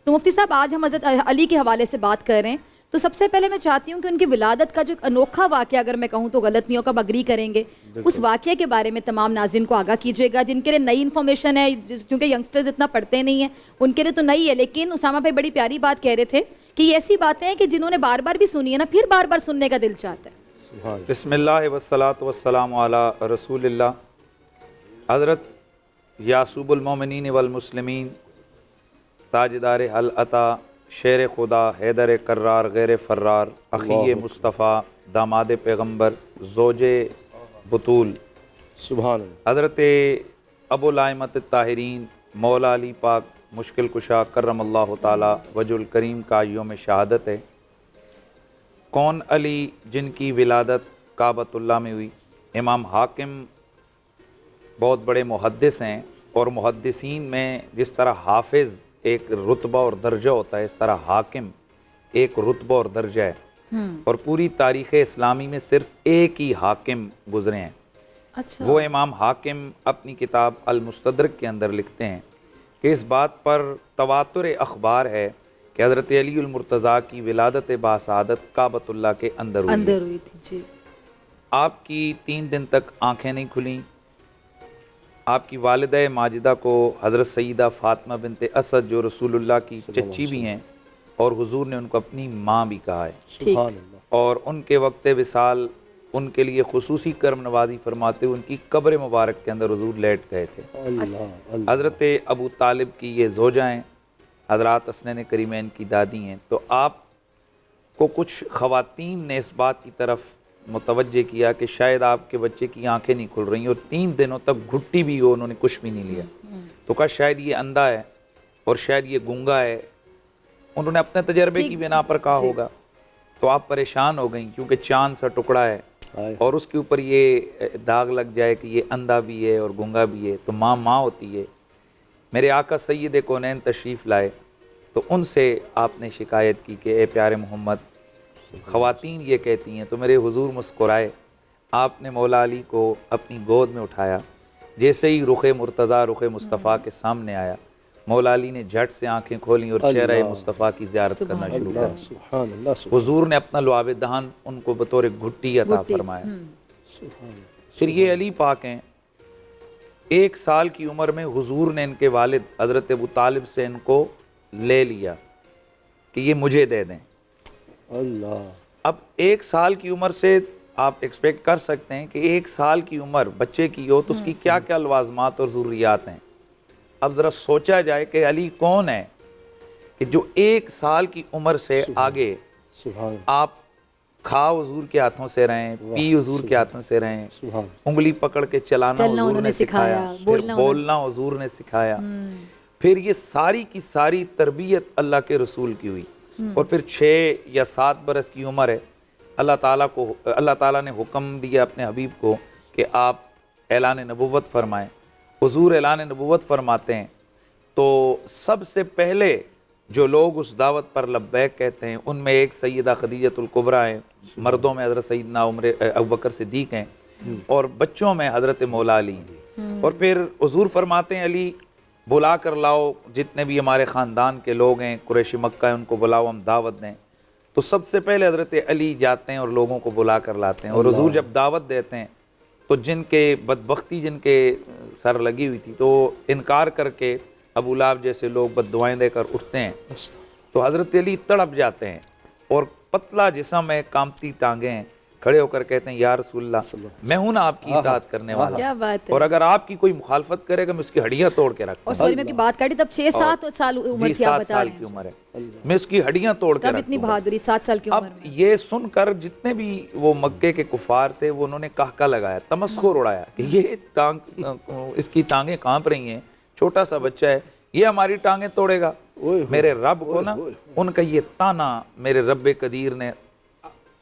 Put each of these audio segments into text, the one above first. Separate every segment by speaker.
Speaker 1: تو مفتی صاحب آج ہم حضرت علی کے حوالے سے بات کر رہے ہیں، تو سب سے پہلے میں چاہتی ہوں کہ ان کی ولادت کا جو ایک انوکھا واقعہ، اگر میں کہوں تو غلط نہیں ہوگا، اب اگری کریں گے، اس واقعے کے بارے میں تمام ناظرین کو آگاہ کیجیے گا، جن کے لیے نئی انفارمیشن ہے، کیونکہ ینگسٹرز اتنا پڑھتے نہیں ہیں، ان کے لیے تو نئی ہے، لیکن اسامہ بھائی بڑی پیاری بات کہہ رہے تھے کہ یہ ایسی باتیں ہیں کہ جنہوں نے بار بار بھی سنی ہے نا، پھر بار بار سننے کا دل چاہتا ہے۔
Speaker 2: بسم اللہ والصلاة والسلام علی رسول اللہ۔ حضرت یعصوب المومنین والمسلمین، تاجدار العطا، شیر خدا، حیدر کرار، غیر فرار، اخی مصطفیٰ، داماد پیغمبر، زوج بطول،
Speaker 3: سبحان اللہ۔
Speaker 2: حضرت ابو الائمۃ الطاہرین، مولا علی پاک مشکل کشا کرم اللہ تعالی وجہ الکریم کا یوم شہادت ہے۔ کون علی جن کی ولادت کعبۃ اللہ میں ہوئی؟ امام حاکم بہت بڑے محدث ہیں، اور محدثین میں جس طرح حافظ ایک رتبہ اور درجہ ہوتا ہے، اس طرح حاکم ایک رتبہ اور درجہ ہے، اور پوری تاریخ اسلامی میں صرف ایک ہی حاکم گزرے ہیں۔
Speaker 1: اچھا،
Speaker 2: وہ امام حاکم اپنی کتاب المستدرک کے اندر لکھتے ہیں کہ اس بات پر تواتر اخبار ہے کہ حضرت علی المرتضیٰ کی ولادت باسعادت کعبۃ اللہ کے اندر ہوئی
Speaker 1: تھی جی۔
Speaker 2: آپ کی 3 دن تک آنکھیں نہیں کھلیں۔ آپ کی والدہ ماجدہ کو حضرت سیدہ فاطمہ بنت اسد، جو رسول اللہ کی چچی بھی ہیں، اور حضور نے ان کو اپنی ماں بھی کہا ہے،
Speaker 3: سبحان اللہ۔
Speaker 2: اور ان کے وقت وصال ان کے لیے خصوصی کرم نوازی فرماتے ہوئے ان کی قبر مبارک کے اندر حضور لیٹ گئے تھے۔
Speaker 3: اللہ اللہ۔
Speaker 2: حضرت ابو طالب کی یہ زوجہ ہیں، حضرات حسنین کریمین کی دادی ہیں۔ تو آپ کو کچھ خواتین نے اس بات کی طرف متوجہ کیا کہ شاید آپ کے بچے کی آنکھیں نہیں کھل رہی، اور 3 دنوں تک گھٹی بھی ہو، انہوں نے کچھ بھی نہیں لیا، تو کہا شاید یہ اندھا ہے اور شاید یہ گونگا ہے، انہوں نے اپنے تجربے کی بنا پر کہا ہوگا۔ تو آپ پریشان ہو گئیں، کیونکہ چاند سا ٹکڑا ہے اور اس کے اوپر یہ داغ لگ جائے کہ یہ اندھا بھی ہے اور گونگا بھی ہے، تو ماں ماں ہوتی ہے۔ میرے آقا سید کونین تشریف لائے تو ان سے آپ نے شکایت کی کہ اے پیارے محمد، خواتین یہ کہتی ہیں، تو میرے حضور مسکرائے، آپ نے مولا علی کو اپنی گود میں اٹھایا، جیسے ہی رخ مرتضیٰ رخ مصطفیٰ کے سامنے آیا، مولا علی نے جھٹ سے آنکھیں کھولیں اور چہرہ مصطفیٰ کی زیارت کرنا شروع کر دی۔
Speaker 3: سبحان اللہ۔
Speaker 2: حضور نے اپنا لعاب دہن ان کو بطور گھٹی عطا فرمایا۔ پھر یہ علی پاک ہیں، 1 سال کی عمر میں حضور نے ان کے والد حضرت ابو طالب سے ان کو لے لیا کہ یہ مجھے دے دیں۔
Speaker 3: اللہ۔
Speaker 2: اب 1 سال کی عمر سے آپ ایکسپیکٹ کر سکتے ہیں کہ 1 سال کی عمر بچے کی ہو تو اس کی کیا کیا لوازمات اور ضروریات ہیں۔ اب ذرا سوچا جائے کہ علی کون ہے کہ جو 1 سال کی عمر سے آگے
Speaker 3: سبحان
Speaker 2: آپ کھا حضور کے ہاتھوں سے رہیں، پی حضور کے ہاتھوں سے رہیں،
Speaker 3: سبحان۔
Speaker 2: انگلی پکڑ کے چلانا حضور نے سکھایا، پھر بولنا حضور نے سکھایا، پھر یہ ساری کی ساری تربیت اللہ کے رسول کی ہوئی، اور پھر 6 یا 7 برس کی عمر ہے، اللہ تعالیٰ نے حکم دیا اپنے حبیب کو کہ آپ اعلان نبوت فرمائیں۔ حضور اعلان نبوت فرماتے ہیں تو سب سے پہلے جو لوگ اس دعوت پر لبیک کہتے ہیں ان میں ایک سیدہ خدیجۃ الکبریٰ ہیں، مردوں میں حضرت سیدنا ابوبکر صدیق ہیں، اور بچوں میں حضرت مولا علی ہیں۔ اور پھر حضور فرماتے ہیں علی بلا کر لاؤ، جتنے بھی ہمارے خاندان کے لوگ ہیں، قریش مکہ ہیں، ان کو بلاؤ، ہم دعوت دیں۔ تو سب سے پہلے حضرت علی جاتے ہیں اور لوگوں کو بلا کر لاتے ہیں، اور حضور جب دعوت دیتے ہیں تو جن کے بدبختی جن کے سر لگی ہوئی تھی تو انکار کر کے ابو لہب جیسے لوگ بد دعائیں دے کر اٹھتے ہیں، تو حضرت علی تڑپ جاتے ہیں، اور پتلا جسم ہے، کامتی ٹانگیں ہیں، کھڑے ہو کر کہتے ہیں یا رسول اللہ، میں ہوں نا آپ کی اطاعت کرنے والا،
Speaker 1: کیا بات ہے،
Speaker 2: اور اگر آپ کی کوئی مخالفت کرے گا میں اس کی ہڈیاں توڑ کے رکھتا
Speaker 1: اور
Speaker 2: ہوں۔
Speaker 1: سوری میں کی بات کری تب 6-7 سال عمر
Speaker 2: جی
Speaker 1: کی آپ
Speaker 2: 7
Speaker 1: بتا
Speaker 2: سال
Speaker 1: رہے
Speaker 2: کی
Speaker 1: ہیں،
Speaker 2: عمر ہے، میں اس کی ہڈیاں توڑ کے
Speaker 1: تب
Speaker 2: رکھ
Speaker 1: اتنی
Speaker 2: دوں گا۔
Speaker 1: بہادری 7 سال کی
Speaker 2: اب
Speaker 1: عمر میں۔
Speaker 2: یہ سن کر جتنے بھی وہ مکے کے کفار تھے وہ انہوں نے کہکا لگایا، تمسخر اڑایا کہ یہ ٹانگ، اس کی ٹانگیں کانپ رہی ہیں، چھوٹا سا بچہ ہے، یہ ہماری ٹانگیں توڑے گا۔ میرے رب کو نا ان کا یہ تانا میرے رب قدیر نے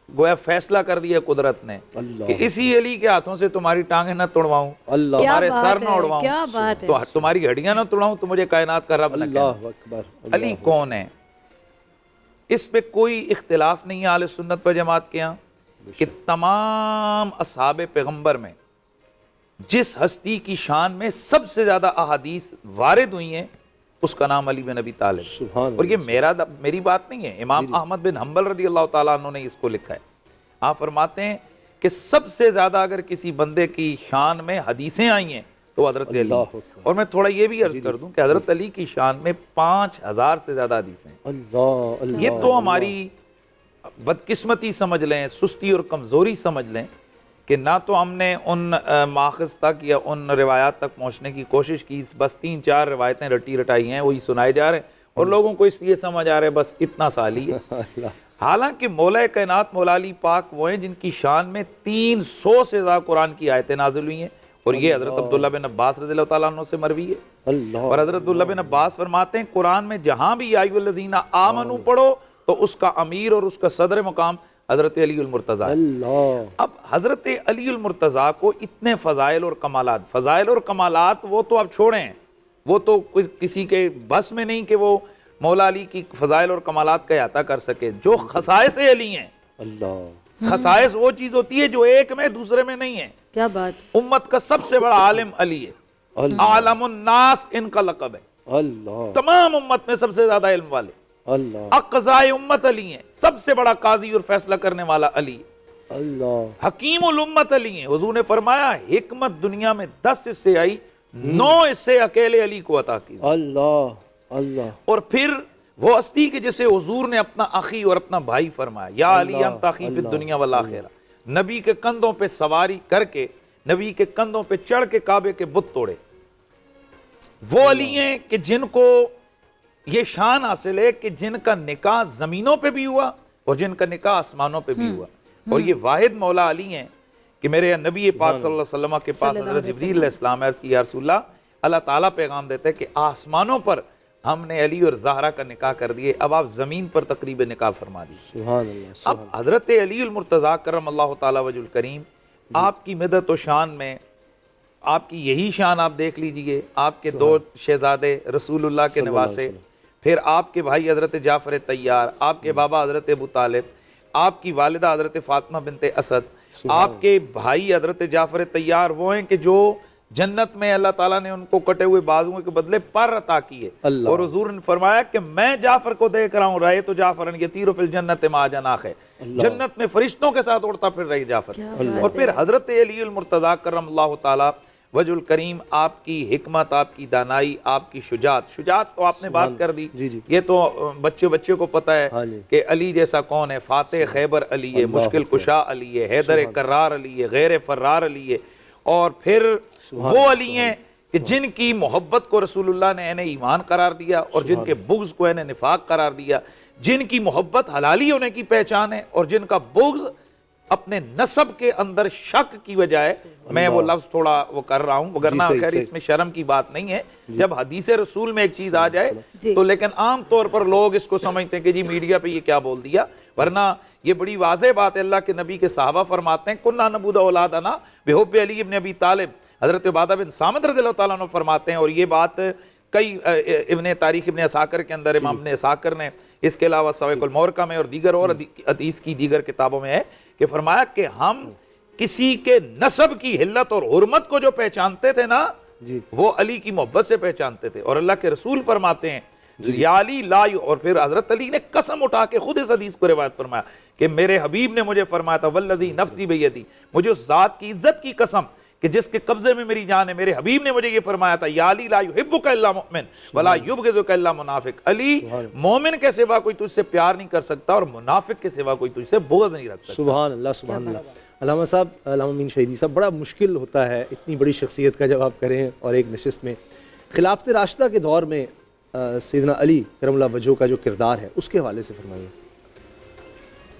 Speaker 2: گویا فیصلہ کر دیا قدرت نے کہ اسی علی کے ہاتھوں سے تمہاری ٹانگیں نہ توڑواؤں، تمہارے سر نہ اڑواؤں، تو تمہاری ہڈیاں نہ توڑواؤں، تو مجھے کائنات کا رب نہ کہنا۔ علی کون ہے؟ اس پہ کوئی اختلاف نہیں ہے اہل سنت و جماعت کے ہاں کہ تمام اصحاب پیغمبر میں جس ہستی کی شان میں سب سے زیادہ احادیث وارد ہوئی ہیں اس کا نام علی بن ابی طالب.
Speaker 3: سبحان
Speaker 2: اور یہ میری بات نہیں ہے, امام احمد بن حنبل رضی اللہ تعالیٰ عنہ نے اس کو لکھا ہے. آپ فرماتے ہیں کہ سب سے زیادہ اگر کسی بندے کی شان میں حدیثیں آئی ہیں تو حضرت علی. اور میں تھوڑا یہ بھی عرض کر دوں کہ حضرت علی کی شان میں 5000 سے زیادہ حدیثیں ہیں.
Speaker 3: اللہ اللہ.
Speaker 2: یہ تو ہماری بدقسمتی سمجھ لیں, سستی اور کمزوری سمجھ لیں کہ نہ تو ہم نے ان ماخذ تک یا ان روایات تک پہنچنے کی کوشش کی, بس 3-4 روایتیں رٹی رٹائی ہیں, وہی سنائے جا رہے ہیں اور لوگوں کو اس لیے سمجھ آ رہے ہیں بس اتنا سال ہی ہے. حالانکہ مولا کائنات مولا علی پاک وہ ہیں جن کی شان میں 300 سے زیادہ قرآن کی آیتیں نازل ہوئی ہیں, اور یہ حضرت عبداللہ بن عباس رضی اللہ تعالیٰ عنہ سے مروی ہے. اور حضرت عبداللہ بن عباس فرماتے ہیں قرآن میں جہاں بھی یا ایھا الذین آمنوا پڑھو تو اس کا امیر اور اس کا صدر مقام حضرت علی المرتضیٰ ہے. اب حضرت علی المرتضیٰ کو اتنے فضائل اور کمالات وہ تو آپ چھوڑیں, وہ تو کسی کے بس میں نہیں کہ وہ مولا علی کی فضائل اور کمالات کا احاطہ کر سکے. جو خصائص علی ہیں, خصائص وہ چیز ہوتی ہے جو ایک میں دوسرے میں نہیں ہے.
Speaker 1: کیا بات.
Speaker 2: امت کا سب سے بڑا عالم علی ہے, عالم الناس ان کا لقب ہے. تمام امت میں سب سے زیادہ علم والے اقضائے امت علی ہیں, سب سے بڑا قاضی اور فیصلہ کرنے والا علی. حکیم الامت علی ہیں. حضور نے فرمایا حکمت دنیا میں 10 حصے آئی, 9 حصے اکیلے علی کو عطا کی. اور پھر وہ ہستی کہ جسے حضور نے اپنا اخی اور اپنا بھائی فرمایا, یا علی انت اخی فی الدنیا والآخرہ. نبی کے کندھوں پہ سواری کر کے, نبی کے کندھوں پہ چڑھ کے کعبے کے بت توڑے. وہ علی ہیں کہ جن کو یہ شان حاصل ہے کہ جن کا نکاح زمینوں پہ بھی ہوا اور جن کا نکاح آسمانوں پہ بھی ہوا. اور یہ واحد مولا علی ہیں کہ میرے نبی پاک صلی اللہ علیہ وسلم کے پاس حضرت جبریل علیہ السلام عرض کی, یا رسول اللہ تعالیٰ پیغام دیتے ہیں کہ آسمانوں پر ہم نے علی اور زہرا کا نکاح کر دیے, اب آپ زمین پر تقریب نکاح فرما دیجیے. اب حضرت علی المرتضیٰ کرم اللہ تعالیٰ وجہ الکریم, آپ کی مدت و شان میں آپ کی یہی شان آپ دیکھ لیجئے. آپ کے 2 شہزادے رسول اللہ کے نواسے, پھر آپ کے بھائی حضرت جعفر طیار, آپ کے بابا حضرت ابو طالب, آپ کی والدہ حضرت فاطمہ بنت اسد, آپ کے بھائی حضرت جعفر طیار وہ ہیں کہ جو جنت میں اللہ تعالیٰ نے ان کو کٹے ہوئے بازوؤں کے بدلے پر عطا کیے. اور حضور نے فرمایا کہ میں جعفر کو دیکھ رہا ہوں, رہے تو جعفر یطیر فی الجنت مع جناح, جنت میں فرشتوں کے ساتھ اڑتا پھر رہی جعفر. اور پھر حضرت علی المرتضیٰ کرم اللہ تعالیٰ وجہ الکریم, آپ کی حکمت, آپ کی دانائی, آپ کی شجاعت تو آپ نے بات کر دی. یہ تو بچے کو پتہ ہے کہ علی جیسا کون ہے. فاتح خیبر علی ہے, مشکل کشا علی ہے, حیدر کرار علی ہے, غیر فرار علی ہے. اور پھر وہ علی ہیں کہ جن کی محبت کو رسول اللہ نے انہیں ایمان قرار دیا اور جن کے بغض کو انہیں نفاق قرار دیا. جن کی محبت حلالی ہونے کی پہچان ہے اور جن کا بغض اپنے نسب کے اندر شک کی وجہ ہے. میں وہ لفظ تھوڑا وہ کر رہا ہوں, وگرنہ خیر اس میں شرم کی بات نہیں ہے جب حدیث رسول میں ایک چیز آ جائے تو. لیکن عام طور پر لوگ اس کو سمجھتے ہیں کہ جی میڈیا پہ یہ کیا بول دیا, ورنہ یہ بڑی واضح بات ہے. اللہ کے نبی کے صحابہ فرماتے ہیں کننا نبود اولادنا بحب علی ابن ابی طالب. حضرت عبادہ بن صامت رضی اللہ تعالیٰ عنہ فرماتے ہیں, اور یہ بات کئی ابن تاریخ ابن اساکر کے اندر امام ابن اساکر نے, اس کے علاوہ سوائق المورکہ میں اور دیگر اور حدیث کی دیگر کتابوں میں ہے کہ فرمایا کہ ہم کسی کے نسب کی حلت اور حرمت کو جو پہچانتے تھے نا, وہ علی کی محبت سے پہچانتے تھے. اور اللہ کے رسول فرماتے ہیں یا علی لا, اور پھر حضرت علی نے قسم اٹھا کے خود اس حدیث کو روایت فرمایا کہ میرے حبیب نے مجھے فرمایا تھا والذی نفسی بیدی, مجھے اس ذات کی عزت کی قسم کہ جس کے قبضے میں میری جان ہے, میرے حبیب نے مجھے یہ فرمایا تھا یا علی لا یحبک الا مؤمن ولا یبغضک الا منافق. علی مومن کے سوا کوئی تجھ سے پیار نہیں کر سکتا اور منافق کے سوا کوئی تجھ سے بغض نہیں رکھ سکتا.
Speaker 3: سبحان اللہ سبحان اللہ. علامہ صاحب, علامہ امین شہیدی صاحب, بڑا مشکل ہوتا ہے اتنی بڑی شخصیت کا جب آپ کریں اور ایک نشست میں. خلافت راشدہ کے دور میں سیدنا علی کرم اللہ وجہہ کا جو کردار ہے اس کے حوالے سے فرمائیے.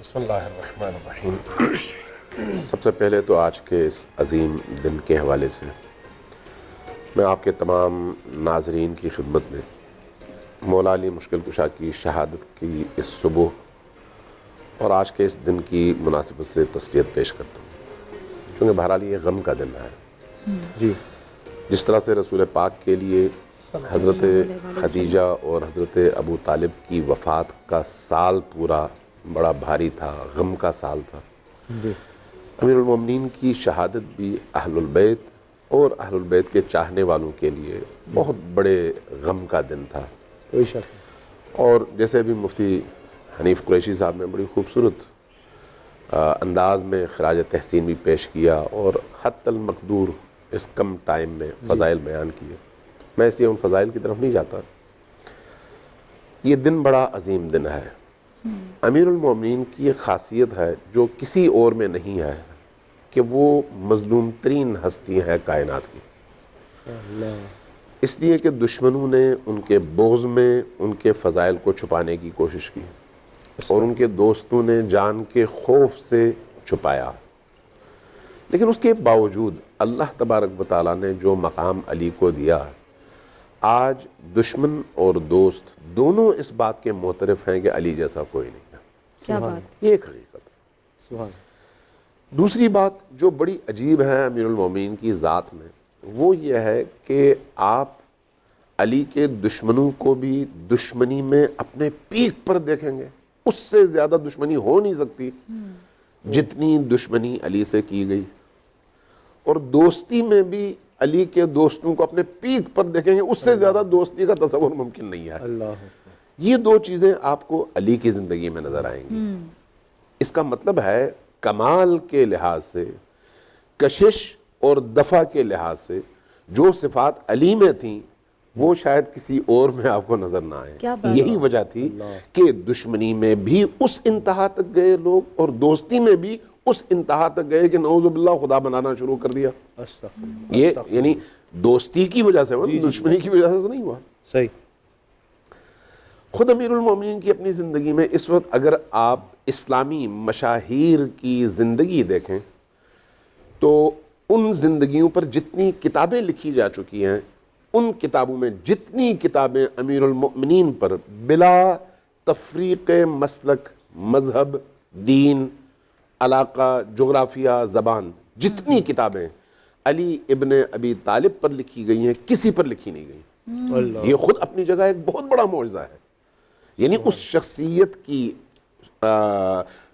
Speaker 4: بسم اللہ الرحمن الرحیم. سب سے پہلے تو آج کے اس عظیم دن کے حوالے سے میں آپ کے تمام ناظرین کی خدمت میں مولا علی مشکل کشا کی شہادت کی اس صبح اور آج کے اس دن کی مناسبت سے تسلیت پیش کرتا ہوں, چونکہ بہرحال یہ غم کا دن ہے.
Speaker 3: جی,
Speaker 4: جس طرح سے رسول پاک کے لیے حضرت خدیجہ اور حضرت ابو طالب کی وفات کا سال پورا بڑا بھاری تھا, غم کا سال تھا, امیر المومنین کی شہادت بھی اہل البیت اور اہل البیت کے چاہنے والوں کے لیے بہت بڑے غم کا دن تھا.
Speaker 3: کوئی شک نہیں.
Speaker 4: اور جیسے بھی مفتی حنیف قریشی صاحب نے بڑی خوبصورت انداز میں خراج تحسین بھی پیش کیا اور حتی المقدور اس کم ٹائم میں فضائل بیان کیے. میں اس لیے ان فضائل کی طرف نہیں جاتا. یہ دن بڑا عظیم دن ہے. امیر المومنین کی ایک خاصیت ہے جو کسی اور میں نہیں ہے کہ وہ مظلوم ترین ہستی ہیں کائنات کی. اس لیے کہ دشمنوں نے ان کے بغض میں ان کے فضائل کو چھپانے کی کوشش کی اور ان کے دوستوں نے جان کے خوف سے چھپایا. لیکن اس کے باوجود اللہ تبارک و تعالیٰ نے جو مقام علی کو دیا، آج دشمن اور دوست دونوں اس بات کے معترف ہیں کہ علی جیسا کوئی نہیں ہے.
Speaker 1: کیا بات.
Speaker 4: یہ ایک حقیقت ہے.
Speaker 3: سبحان.
Speaker 4: دوسری بات جو بڑی عجیب ہے امیر المومنین کی ذات میں، وہ یہ ہے کہ آپ علی کے دشمنوں کو بھی دشمنی میں اپنے پیک پر دیکھیں گے. اس سے زیادہ دشمنی ہو نہیں سکتی جتنی دشمنی علی سے کی گئی. اور دوستی میں بھی علی کے دوستوں کو اپنے پیک پر دیکھیں گے، اس سے زیادہ دوستی کا تصور ممکن نہیں ہے.
Speaker 3: اللہ.
Speaker 4: یہ دو چیزیں آپ کو علی کی زندگی میں نظر آئیں گی. اس کا مطلب ہے کمال کے لحاظ سے، کشش اور دفع کے لحاظ سے جو صفات علی میں تھیں وہ شاید کسی اور میں آپ کو نظر نہ آئے. یہی وجہ تھی کہ دشمنی میں بھی اس انتہا تک گئے لوگ اور دوستی میں بھی اس انتہا تک گئے کہ نعوذ باللہ خدا بنانا شروع کر دیا. یہ یعنی دوستی کی وجہ سے ہوا، دشمنی کی وجہ سے تو نہیں ہوا.
Speaker 3: صحیح.
Speaker 4: خود امیر المومنین کی اپنی زندگی میں اس وقت اگر آپ اسلامی مشاہیر کی زندگی دیکھیں تو ان زندگیوں پر جتنی کتابیں لکھی جا چکی ہیں، ان کتابوں میں جتنی کتابیں امیر المؤمنین پر بلا تفریق مسلک، مذہب، دین، علاقہ، جغرافیہ، زبان، جتنی کتابیں علی ابن ابی طالب پر لکھی گئی ہیں کسی پر لکھی نہیں گئی. یہ خود اپنی جگہ ایک بہت بڑا معجزہ ہے. یعنی اس شخصیت کی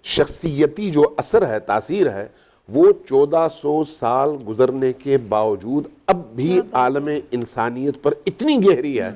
Speaker 4: شخصیتی جو اثر ہے، تاثیر ہے، وہ 1400 سال گزرنے کے باوجود اب بھی عالم انسانیت پر اتنی گہری ہے.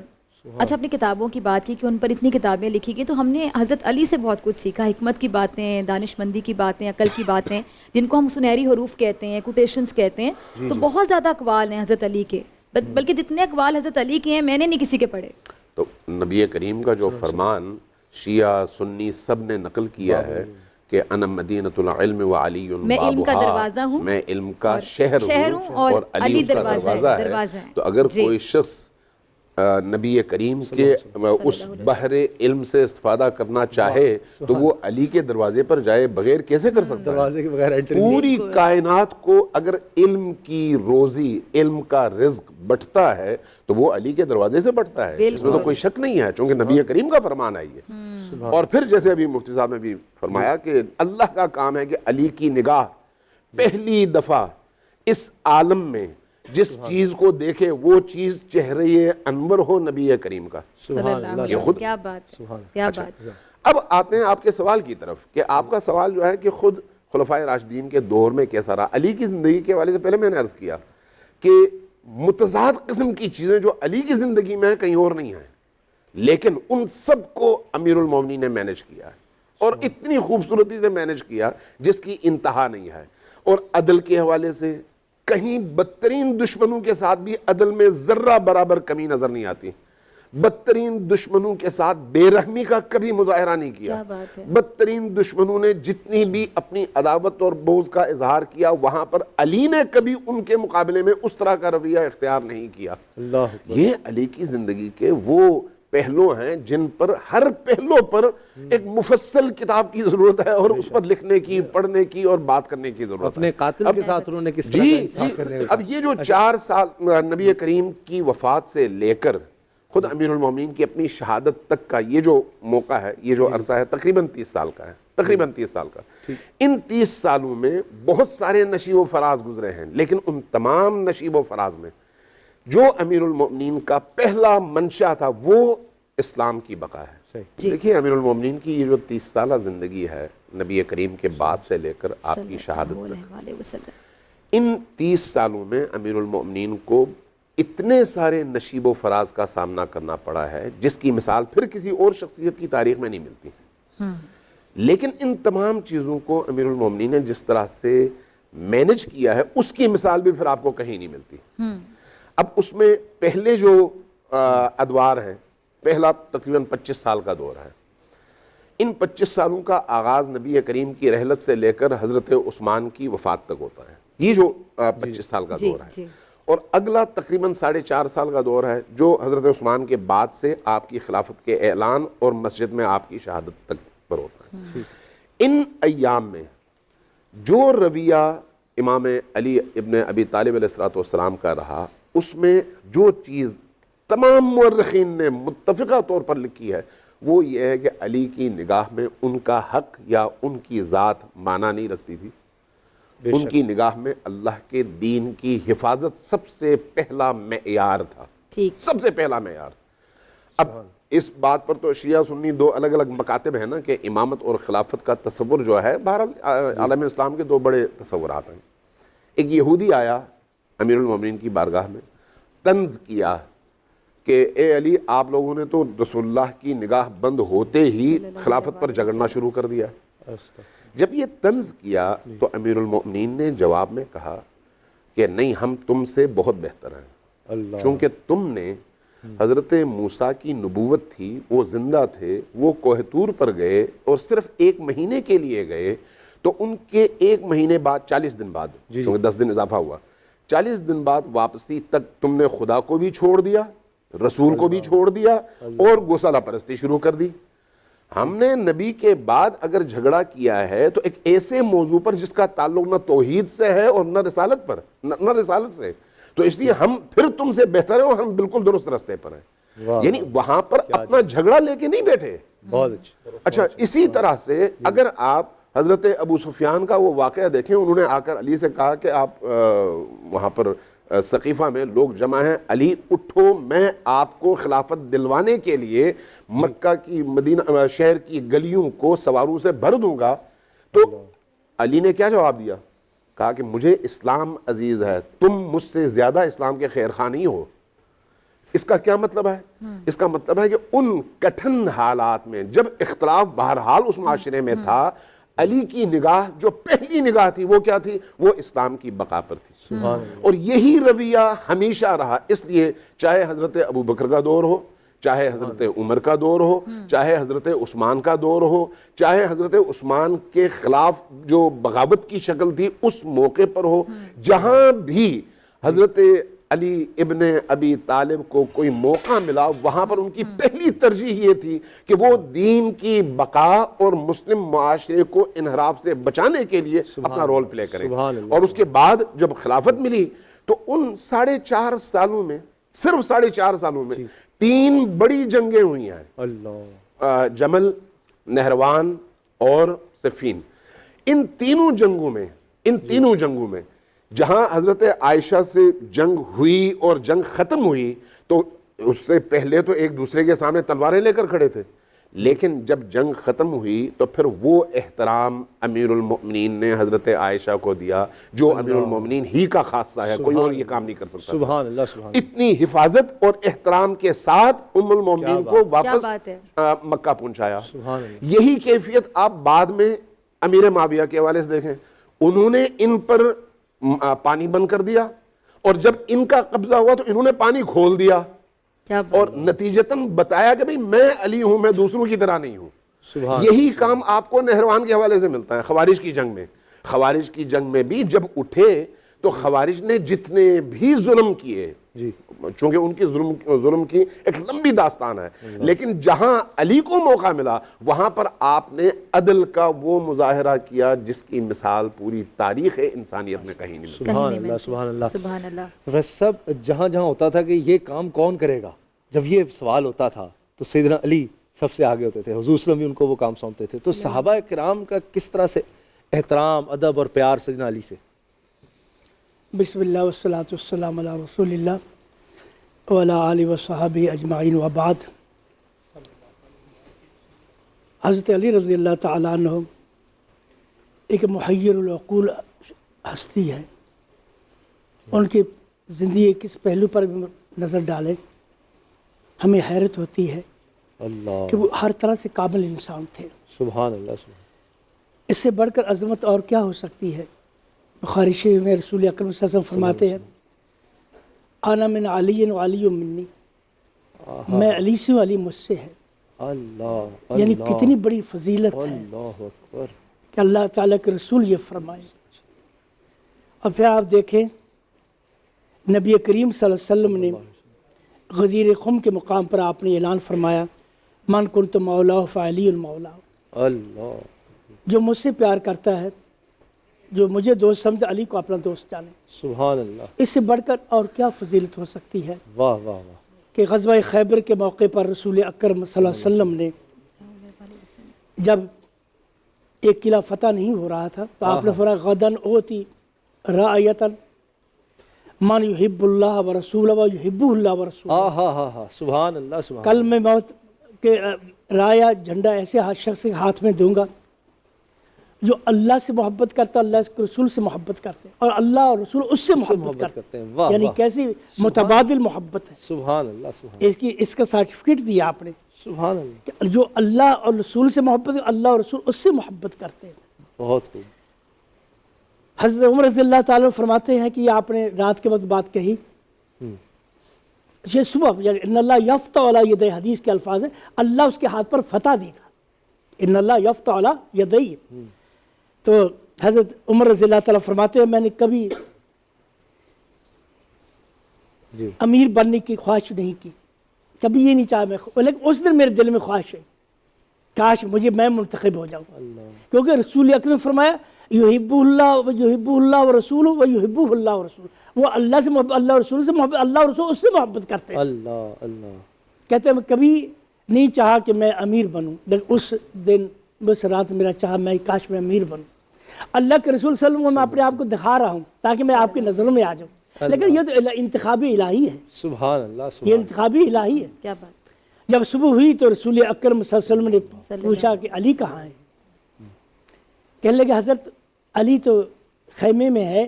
Speaker 1: اچھا، اپنی کتابوں کی بات کی کہ ان پر اتنی کتابیں لکھی گئی، تو ہم نے حضرت علی سے بہت کچھ سیکھا. حکمت کی باتیں، دانش مندی کی باتیں، عقل کی باتیں، جن کو ہم سنہری حروف کہتے ہیں، کوٹیشنز کہتے ہیں. تو بہت زیادہ اقوال ہیں حضرت علی کے، بلکہ جتنے اقوال حضرت علی کے ہیں میں نے نہیں کسی کے پڑھے.
Speaker 4: تو نبی کریم کا جو فرمان شیعہ سنی سب نے نقل کیا ہے کہ انا مدینۃ العلم وعلی
Speaker 1: میں علم کا دروازہ ہوں،
Speaker 4: میں علم کا شہر ہوں اور علی اس کا دروازہ ہے. تو اگر کوئی شخص نبی کریم کے اس بحر علم سے استفادہ کرنا چاہے تو وہ علی کے دروازے پر جائے بغیر کیسے کر سکتا
Speaker 3: دروازے کے بغیر
Speaker 4: ہے؟ پوری کائنات کو اگر علم کی روزی، علم کا رزق بٹتا ہے تو وہ علی کے دروازے سے بٹتا ہے. اس میں تو کوئی شک نہیں ہے، چونکہ نبی کریم کا فرمان ہے یہ. اور پھر جیسے ابھی مفتی صاحب نے بھی فرمایا کہ اللہ کا کام ہے کہ علی کی نگاہ پہلی دفعہ اس عالم میں جس چیز کو دیکھے وہ چیز چہرے انور ہو نبی کریم کا.
Speaker 1: یہ خود کیا بات کیا بات.
Speaker 4: اب آتے ہیں آپ کے سوال کی طرف کہ آپ کا سوال جو ہے کہ خود خلفائے راشدین کے دور میں کیسا رہا. علی کی زندگی کے حوالے سے پہلے میں نے عرض کیا کہ متضاد قسم کی چیزیں جو علی کی زندگی میں ہیں کہیں اور نہیں ہیں، لیکن ان سب کو امیر المومنین نے مینج کیا ہے اور اتنی خوبصورتی سے مینج کیا جس کی انتہا نہیں ہے. اور عدل کے حوالے سے کہیں بدترین دشمنوں کے ساتھ بھی عدل میں ذرہ برابر کمی نظر نہیں آتی. بدترین دشمنوں کے ساتھ بے رحمی کا کبھی مظاہرہ نہیں کیا. بدترین دشمنوں نے جتنی بھی اپنی عداوت اور بغض کا اظہار کیا وہاں پر علی نے کبھی ان کے مقابلے میں اس طرح کا رویہ اختیار نہیں کیا. یہ علی کی زندگی کے وہ پہلو ہیں جن پر ہر پہلو پر ایک مفصل کتاب کی ضرورت ہے اور اس پر لکھنے کی، پڑھنے کی اور بات کرنے کی ضرورت ہے.
Speaker 3: اپنے قاتل کے ساتھ انہوں نے کس طرح کا انصاف کرنے کا.
Speaker 4: اب یہ جو 4 سال نبی کریم کی وفات سے لے کر خود امیر المومنین کی اپنی شہادت تک کا یہ جو موقع ہے، یہ جو عرصہ ہے، تقریباً 30 سال کا ہے. تقریباً 30 سال کا. ان 30 سالوں میں بہت سارے نشیب و فراز گزرے ہیں، لیکن ان تمام نشیب و فراز میں جو امیر المومنین کا پہلا منشا تھا وہ اسلام کی بقا ہے. دیکھیے امیر المومنین کی یہ جو 30 سالہ زندگی ہے نبی کریم کے بعد سے لے کر آپ کی شہادت تک، ان 30 سالوں میں امیر المؤمنین کو اتنے سارے نشیب و فراز کا سامنا کرنا پڑا ہے جس کی مثال پھر کسی اور شخصیت کی تاریخ میں نہیں ملتی. لیکن ان تمام چیزوں کو امیر المؤمنین نے جس طرح سے مینج کیا ہے اس کی مثال بھی پھر آپ کو کہیں نہیں ملتی. اب اس میں پہلے جو ادوار ہیں، پہلا تقریباً 25 سال کا دور ہے. ان 25 سالوں کا آغاز نبی کریم کی رحلت سے لے کر حضرت عثمان کی وفات تک ہوتا ہے. یہ جو 25 سال کا دور ہے. اور اگلا تقریباً 4.5 سال کا دور ہے جو حضرت عثمان کے بعد سے آپ کی خلافت کے اعلان اور مسجد میں آپ کی شہادت تک پر ہوتا ہے. ان ایام میں جو رویہ امام علی ابن ابی طالب علیہ السلام کا رہا، اس میں جو چیز تمام مورخین نے متفقہ طور پر لکھی ہے وہ یہ ہے کہ علی کی نگاہ میں ان کا حق یا ان کی ذات معنی نہیں رکھتی تھی. ان کی نگاہ میں اللہ کے دین کی حفاظت سب سے پہلا معیار تھا، سب سے پہلا معیار. اب اس بات پر تو شیعہ سنی دو الگ الگ مکاتب ہیں نا کہ امامت اور خلافت کا تصور جو ہے، بہرحال عالم اسلام کے دو بڑے تصورات ہیں. ایک یہودی آیا امیر المومنین کی بارگاہ میں، طنز کیا کہ اے علی، آپ لوگوں نے تو رسول اللہ کی نگاہ بند ہوتے ہی خلافت پر جھگڑنا شروع کر دیا. جب یہ طنز کیا تو امیر المؤمنین نے جواب میں کہا کہ نہیں، ہم تم سے بہت بہتر ہیں. چونکہ تم نے حضرت موسیٰ کی نبوت تھی، وہ زندہ تھے، وہ کوہ طور پر گئے اور صرف 1 مہینے کے لیے گئے، تو ان کے 1 مہینے بعد 40 دن بعد، چونکہ 10 دن اضافہ ہوا، 40 دن بعد واپسی تک تم نے خدا کو بھی چھوڑ دیا، رسول کو بھی چھوڑ دیا اور گوسالہ پرستی شروع کر دی. ہم نے نبی کے بعد اگر جھگڑا کیا ہے تو ایک ایسے موضوع پر جس کا تعلق نہ توحید سے ہے اور نہ رسالت پر، نہ رسالت سے، تو اس لیے ہم پھر تم سے بہتر ہیں اور ہم بالکل درست راستے پر ہیں. یعنی وہاں پر اپنا جھگڑا لے کے نہیں بیٹھے. اچھا، اسی طرح سے اگر آپ حضرت ابو سفیان کا وہ واقعہ دیکھیں، انہوں نے آ کر علی سے کہا کہ آپ وہاں پر سقیفہ میں لوگ جمع ہیں، علی اٹھو، میں آپ کو خلافت دلوانے کے لیے مکہ کی مدینہ شہر کی گلیوں کو سواروں سے بھر دوں گا. تو علی نے کیا جواب دیا؟ کہا کہ مجھے اسلام عزیز ہے، تم مجھ سے زیادہ اسلام کے خیر خواہ نہیں ہو. اس کا کیا مطلب ہے؟ اس کا مطلب ہے کہ ان کٹھن حالات میں جب اختلاف بہرحال اس معاشرے میں تھا، علی کی نگاہ جو پہلی نگاہ تھی وہ کیا تھی؟ وہ اسلام کی بقا پر تھی. اور یہی رویہ ہمیشہ رہا. اس لیے چاہے حضرت ابو بکر کا دور ہو، چاہے حضرت عمر کا دور ہو، چاہے حضرت عثمان کا دور ہو، چاہے حضرت عثمان کے خلاف جو بغاوت کی شکل تھی اس موقع پر ہو، جہاں بھی حضرت علی ابن ابی طالب کو کوئی موقع ملا وہاں پر ان کی پہلی ترجیح یہ تھی کہ وہ دین کی بقا اور مسلم معاشرے کو انحراف سے بچانے کے لیے اپنا رول پلے کریں. اور اس کے بعد جب خلافت ملی تو ان 4.5 سالوں میں، صرف 4.5 سالوں میں 3 بڑی جنگیں ہوئی ہیں، جمل، نہروان اور صفین. ان تینوں جنگوں میں جہاں حضرت عائشہ سے جنگ ہوئی اور جنگ ختم ہوئی تو اس سے پہلے تو ایک دوسرے کے سامنے تلواریں لے کر کھڑے تھے، لیکن جب جنگ ختم ہوئی تو پھر وہ احترام امیر المؤمنین نے حضرت عائشہ کو دیا جو امیر المؤمنین ہی کا خاصہ ہے، کوئی اور یہ کام نہیں کر سکتا.
Speaker 3: سبحان اللہ، سبحان اللہ.
Speaker 4: اتنی حفاظت اور احترام کے ساتھ ام المؤمنین کو واپس مکہ پہنچایا. یہی کیفیت آپ بعد میں امیر معاویہ کے حوالے سے دیکھیں، انہوں نے ان پر پانی بند کر دیا اور جب ان کا قبضہ ہوا تو انہوں نے پانی کھول دیا اور نتیجتاً بتایا کہ بھئی میں علی ہوں، میں دوسروں کی طرح نہیں ہوں. یہی کام آپ کو نہروان کے حوالے سے ملتا ہے. خوارج کی جنگ میں بھی جب اٹھے تو خوارج نے جتنے بھی ظلم کیے، چونکہ ان کی ظلم کی ایک لمبی داستان ہے، لیکن جہاں علی کو موقع ملا وہاں پر آپ نے عدل کا وہ مظاہرہ کیا جس کی مثال پوری تاریخ انسانیت میں کہیں نہیں ملتی.
Speaker 3: سبحان اللہ، سبحان اللہ.
Speaker 1: سبحان اللہ.
Speaker 3: پروفیسر صاحب، جہاں ہوتا تھا کہ یہ کام کون کرے گا، جب یہ سوال ہوتا تھا تو سیدنا علی سب سے آگے ہوتے تھے، حضور صلی اللہ علیہ وسلم بھی ان کو وہ کام سونپتے تھے. تو صحابہ کرام کا کس طرح سے احترام، ادب اور پیار سیدنا علی سے؟
Speaker 5: بسم اللہ والصلاة والسلام علی رسول اللہ وعلی آلہ وصحبہ اجمعین وبعد. حضرت علی رضی اللہ تعالیٰ عنہ ایک محیر العقول ہستی ہے. ان کی زندگی کے کس پہلو پر بھی نظر ڈالیں ہمیں حیرت ہوتی ہے
Speaker 3: اللہ،
Speaker 5: کہ وہ ہر طرح سے کامل انسان تھے۔
Speaker 3: سبحان اللہ، سبحان
Speaker 5: اس سے بڑھ کر عظمت اور کیا ہو سکتی ہے؟ بخاری شریف میں رسول اکرم صلی اللہ علیہ وسلم فرماتے ہیں انا من علی و علی منی، میں علی سے ہوں، علی مجھ سے ہے۔
Speaker 3: اللہ،
Speaker 5: یعنی
Speaker 3: اللہ،
Speaker 5: کتنی بڑی فضیلت ہے
Speaker 3: اللہ اکبر۔
Speaker 5: کہ اللہ تعالیٰ کے رسول یہ فرمائے۔ اور پھر آپ دیکھیں نبی کریم صلی اللہ علیہ وسلم نے غدیر خم کے مقام پر آپ نے اعلان فرمایا من کنت مولا فعلی المولا،
Speaker 3: اللہ،
Speaker 5: جو مجھ سے پیار کرتا ہے، جو مجھے دوست سمجھے، علی کو اپنا دوست جانے۔
Speaker 3: سبحان اللہ،
Speaker 5: اس سے بڑھ کر اور کیا فضیلت ہو سکتی ہے
Speaker 3: واہ واہ واہ،
Speaker 5: کہ غزوہ خیبر کے موقع پر رسول اکرم صلی اللہ علیہ وسلم نے جب ایک قلعہ فتح نہیں ہو رہا تھا تو آپ نے فرمایا غدن اوتی رعیتن من یحب اللہ و رسول و یحبہ اللہ و رسول۔
Speaker 3: ہاں ہاں ہاں، سبحان اللہ، سبحان
Speaker 5: کل میں موت کے رایا جھنڈا ایسے شخص کے ہاتھ میں دوں گا جو اللہ سے محبت کرتا، اللہ کے رسول سے محبت کرتے، اور اللہ اور رسول اس سے محبت کرتے
Speaker 3: ہیں۔ واہ
Speaker 5: یعنی
Speaker 3: واہ،
Speaker 5: کیسی متبادل محبت ہے۔
Speaker 3: سبحان اللہ، سبحان
Speaker 5: اس کا سرٹیفکیٹ دیا آپ نے
Speaker 3: سبحان اللہ،
Speaker 5: کہ جو اللہ اور رسول سے محبت، اللہ اور رسول اس سے محبت کرتے ہیں۔
Speaker 3: بہت خوب،
Speaker 5: حضرت عمر رضی اللہ تعالیٰ فرماتے ہیں کہ یہ آپ نے رات کے وقت بات کہی، یہ صبح یعنی ان اللہ یفتح علی یدی، حدیث کے الفاظ ہیں اللہ اس کے ہاتھ پر فتح دے گا، ان اللہ یفتح علی یدی۔ تو حضرت عمر رضی اللہ تعالیٰ فرماتے ہیں میں نے کبھی
Speaker 3: جی،
Speaker 5: امیر بننے کی خواہش نہیں کی، کبھی یہ نہیں چاہا میں، لیکن اس دن میرے دل میں خواہش ہے کاش میں منتخب ہو جاؤں، کیونکہ رسول اکرم نے فرمایا یحب اللہ و یحب اللہ و رسول و یحبہ اللہ و رسول، وہ اللہ سے محبت، اللہ اور رسول سے محبت، اللہ اور رسول اس سے محبت کرتے ہیں۔
Speaker 3: اللہ اللہ،
Speaker 5: کہتے ہیں میں کبھی نہیں چاہا کہ میں امیر بنوں، لیکن اس دن اس رات میرا چاہا میں کاش میں امیر بنوں۔ اللہ کے رسول صلی اللہ علیہ وسلم میں اپنے آپ کو دکھا رہا ہوں تاکہ میں آپ کی نظروں میں آ جاؤں، لیکن یہ تو انتخابی الہی ہے،
Speaker 3: سبحان اللہ،
Speaker 5: یہ
Speaker 3: سبحان
Speaker 5: انتخابی الہی ہے۔
Speaker 1: کیا بات،
Speaker 5: جب صبح ہوئی تو رسول اکرم صلی اللہ علیہ وسلم نے پوچھا کہ علی کہاں ہے؟ کہنے لگے حضرت علی تو خیمے میں ہے،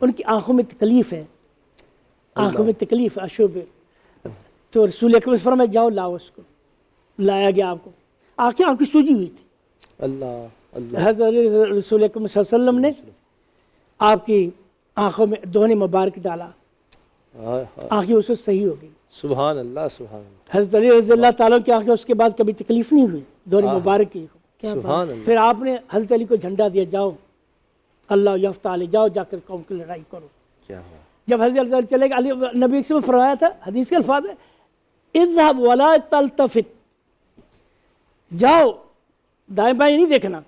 Speaker 5: ان کی آنکھوں میں تکلیف ہے، آنکھوں میں تکلیف ہے، اشوب ہے۔ تو رسول اکرم نے فرمایا جاؤ لاؤ اس کو، لایا گیا، آپ کو آنکھیں سوجی ہوئی تھی۔
Speaker 3: اللہ اللہ،
Speaker 5: حضرت رسول اکرم صلی اللہ علیہ وسلم نے آپ کی آنکھوں میں دہن مبارک ڈالا،
Speaker 3: ہائے ہائے،
Speaker 5: آنکھیں اس وقت صحیح ہو گئی۔
Speaker 3: سبحان اللہ، سبحان اللہ،
Speaker 5: حضرت علی رضی اللہ تعالیٰ کی آنکھیں اس کے بعد کبھی تکلیف نہیں ہوئی دہن مبارک کی۔
Speaker 3: سبحان اللہ،
Speaker 5: پھر آپ نے حضرت علی کو جھنڈا دیا جاؤ اللہ یفتح علی، جاؤ جا کر قوم کی لڑائی کرو۔
Speaker 3: کیا ہوا،
Speaker 5: جب حضرت علی چلے گا، علی نبی اکرم نے فرمایا تھا، حدیث کے الفاظ ہے اذهب ولا تلتفت، جاؤ دائیں بائیں نہیں دیکھنا۔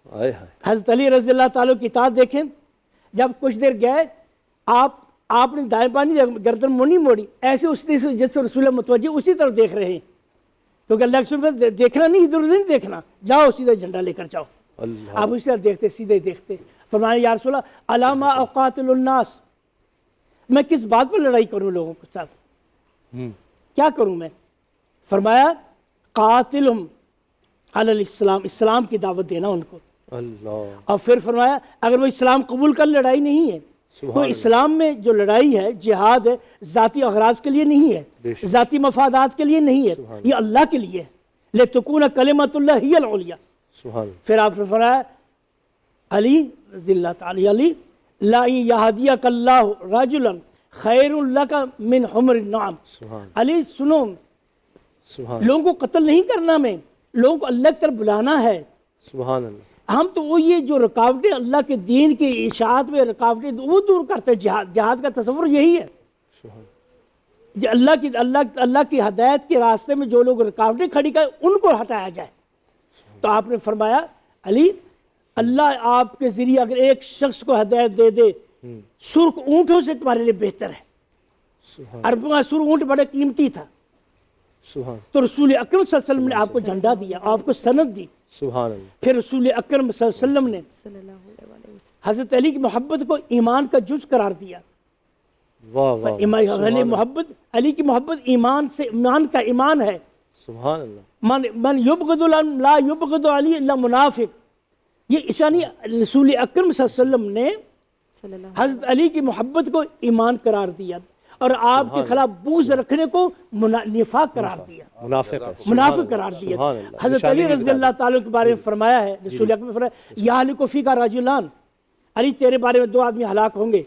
Speaker 3: ہائے ہائے،
Speaker 5: حضرت علی رضی اللہ تعالیٰ کی اطاعت دیکھیں، جب کچھ دیر گئے آپ نے دائیں بائیں نہیں دیکھا، گردن مونی موڑی، ایسے اس نے جس سے رسول اللہ متوجہ اسی طرف دیکھ رہے ہیں، کیونکہ اللہ کے رسول نے دیکھنا نہیں، ادھر ادھر نہیں دیکھنا، جاؤ سیدھا جھنڈا لے کر جاؤ۔
Speaker 3: اللہ،
Speaker 5: آپ اسی طرح دیکھتے، سیدھے دیکھتے، فرمایا یا رسول اللہ علامہ اقاتل الناس، میں کس بات پر لڑائی کروں لوگوں کے ساتھ، کیا کروں میں؟ فرمایا قاتلہم علی الاسلام، اسلام کی دعوت دینا ان کو۔
Speaker 3: اللہ،
Speaker 5: اور پھر فرمایا اگر وہ اسلام قبول کر، لڑائی نہیں ہے، تو اسلام میں جو لڑائی ہے، جہاد ہے، ذاتی اغراض کے لیے نہیں ہے، ذاتی مفادات کے لیے نہیں ہے، یہ اللہ کے لیے ہے، لِتَكُونَ کلمۃ اللہ ہی العلیٰ۔
Speaker 3: سبحان اللہ،
Speaker 5: پھر آپ نے فرمایا علی رضی اللہ تعالی علی لا یہدیک اللہ رجلا خیر لک من حمر النعم،
Speaker 3: سبحان
Speaker 5: علی سنو،
Speaker 3: سبحان
Speaker 5: لوگوں کو قتل نہیں کرنا، میں لوگوں کو اللہ کی طرف بلانا ہے۔
Speaker 3: سبحان اللہ،
Speaker 5: ہم تو وہ یہ جو رکاوٹیں اللہ کے دین کی اشاعت میں رکاوٹیں وہ دور کرتے ہیں، جہاد کا تصور یہی ہے، جو اللہ کی ہدایت کے راستے میں جو لوگ رکاوٹیں کھڑی کریں ان کو ہٹایا جائے۔ تو آپ نے فرمایا علی اللہ آپ کے ذریعے اگر ایک شخص کو ہدایت دے دے، سرخ اونٹوں سے تمہارے لیے بہتر ہے۔
Speaker 3: سبحان
Speaker 5: عربوں میں سرخ اونٹ بڑے قیمتی تھا،
Speaker 3: سبحان
Speaker 5: تو رسول اکرم صلی اللہ علیہ وسلم نے آپ کو جھنڈا دیا، آپ کو سند دی۔
Speaker 3: سبحان اللہ،
Speaker 5: پھر رسول اکرم صلی اللہ علیہ وسلم نے حضرت علی کی محبت کو ایمان کا جز قرار دیا۔
Speaker 3: واہ واہ،
Speaker 5: علی کی محبت ایمان سے، ایمان کا ایمان ہے۔
Speaker 3: سبحان اللہ،
Speaker 5: من یبغض لا یبغض علی الا منافق، یہ اشانی رسول اکرم صلی اللہ علیہ وسلم نے حضرت علی کی محبت کو ایمان قرار دیا اور آپ کے خلاف بغض رکھنے کو نفاق قرار دیا، منافق قرار دیا۔ حضرت علی رضی اللہ تعالیٰ کے بارے میں فرمایا ہے، رسول اکرم نے فرمایا یہلک فیک رجلان، علی تیرے بارے میں 2 آدمی ہلاک ہوں گے،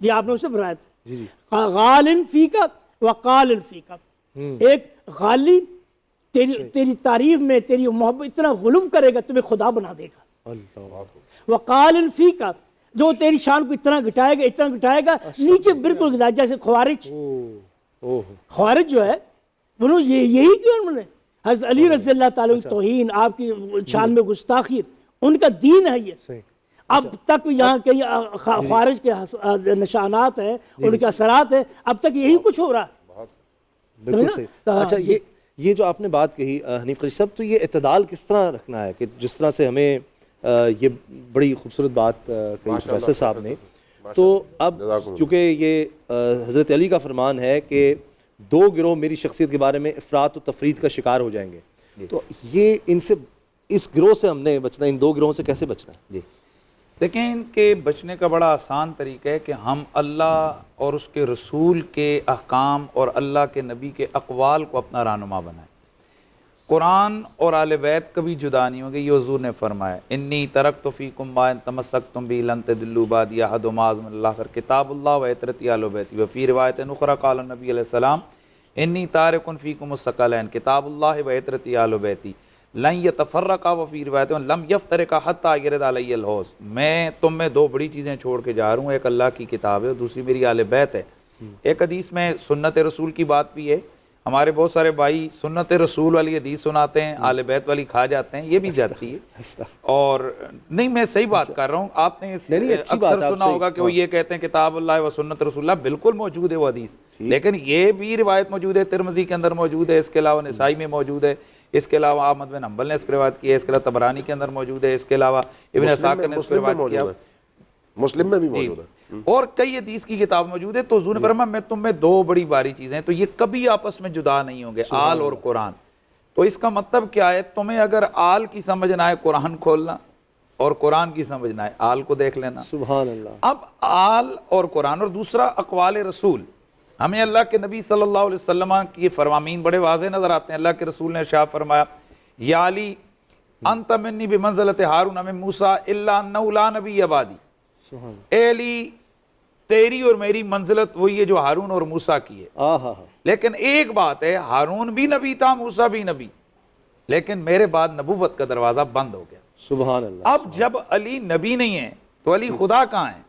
Speaker 5: یہ آپ نے اسے فرمایا تھا، غال فیک وقال فیک، ایک غالی تیری تعریف میں تیری محبت اتنا غلو کرے گا تمہیں خدا بنا دے گا، وقال فیک، جو تیری شان کو اتنا گھٹائے گا نیچے بالکل گرا، جیسے خوارج جو ہے انہوں یہی کیوں انہوں نے حضرت علی رضی اللہ تعالیٰ کی توہین، آپ کی شان میں گستاخی، ان کا دین ہے یہ۔ اب تک یہاں کئی خوارج کے نشانات ہیں، ان کے اثرات ہیں، اب تک یہی کچھ ہو رہا ہے۔
Speaker 3: بالکل صحیح۔ اچھا یہ جو آپ نے بات کہی حنیف قریشی صاحب، تو یہ اعتدال کس طرح رکھنا ہے کہ جس طرح سے ہمیں یہ بڑی خوبصورت بات کہی پروفیسر صاحب نے، تو اب کیونکہ یہ حضرت علی کا فرمان ہے کہ 2 گروہ میری شخصیت کے بارے میں افراط و تفرید کا شکار ہو جائیں گے، تو یہ اس گروہ سے ہم نے بچنا، ان 2 گروہوں سے کیسے بچنا ہے؟ جی
Speaker 2: دیکھیں، ان کے بچنے کا بڑا آسان طریقہ ہے کہ ہم اللہ اور اس کے رسول کے احکام اور اللہ کے نبی کے اقوال کو اپنا رہنما بنائیں۔ قرآن اور آل بیت کبھی جدا نہیں ہوں گے، یہ حضور نے فرمایا انی ترکت فیکم ما ان تمسکتم بہ لن تضلوا بعدی احد ما اعظم اللہ خیر کتاب اللہ و عترتی آل بیتی، وفی روایت اخری قال النبی علیہ السلام انی تارک فیکم الثقلین کتاب اللہ و عترتی آل بیتی لن یتفرقا، وفی روایت لم یفترقا حتی یرد علی الحوض، میں تم میں 2 بڑی چیزیں چھوڑ کے جا رہا ہوں، ایک اللہ کی کتاب ہے اور دوسری میری آل بیت ہے۔ ایک حدیث میں سنت رسول کی بات بھی ہے، ہمارے بہت سارے بھائی سنت رسول والی حدیث سناتے ہیں، آل بیت والی کھا جاتے ہیں، یہ بھی جاتی ہے۔ اور نہیں، میں صحیح بات کر رہا ہوں، آپ نے اکثر سنا ہوگا کہ وہ یہ کہتے ہیں کتاب اللہ و سنت رسول اللہ، بالکل موجود ہے وہ حدیث، لیکن یہ بھی روایت موجود ہے، ترمذی کے اندر موجود ہے، اس کے علاوہ نسائی میں موجود ہے، اس کے علاوہ احمد بن حنبل نے اس کو روایت کیا ہے، اس کے علاوہ طبرانی کے اندر موجود ہے، اس کے علاوہ ابن اسحاق نے اس کو روایت کیا،
Speaker 4: مسلم میں بھی موجود ہے،
Speaker 2: اور کئی حدیث کی کتاب موجود ہے۔ تو حضور نے فرمایا میں تم میں 2 بڑی باری چیزیں ہیں، تو یہ کبھی آپس میں جدا نہیں ہوں گے، آل اور قرآن۔ تو اس کا مطلب کیا ہے، تمہیں اگر آل کی سمجھ نہ آئے قرآن کھولنا، اور قرآن کی سمجھ نہ آئے آل کو دیکھ لینا۔
Speaker 3: سبحان اللہ۔
Speaker 2: اب آل اور قرآن، اور دوسرا اقوال رسول، ہمیں اللہ کے نبی صلی اللہ علیہ وسلم کی فرامین بڑے واضح نظر آتے ہیں۔ اللہ کے رسول نے ارشاد فرمایا یا علی انت منی بمنزلت ہارون من موسیٰ الا انہ لا نبی بعدی، اے علی تیری اور میری منزلت وہی ہے جو ہارون اور موسیٰ کی ہے، لیکن ایک بات ہے، ہارون بھی نبی تھا، موسیٰ بھی نبی، لیکن میرے بعد نبوت کا دروازہ بند ہو گیا۔
Speaker 3: سبحان اللہ۔
Speaker 2: اب جب علی نبی نہیں ہے تو علی خدا کہاں ہے؟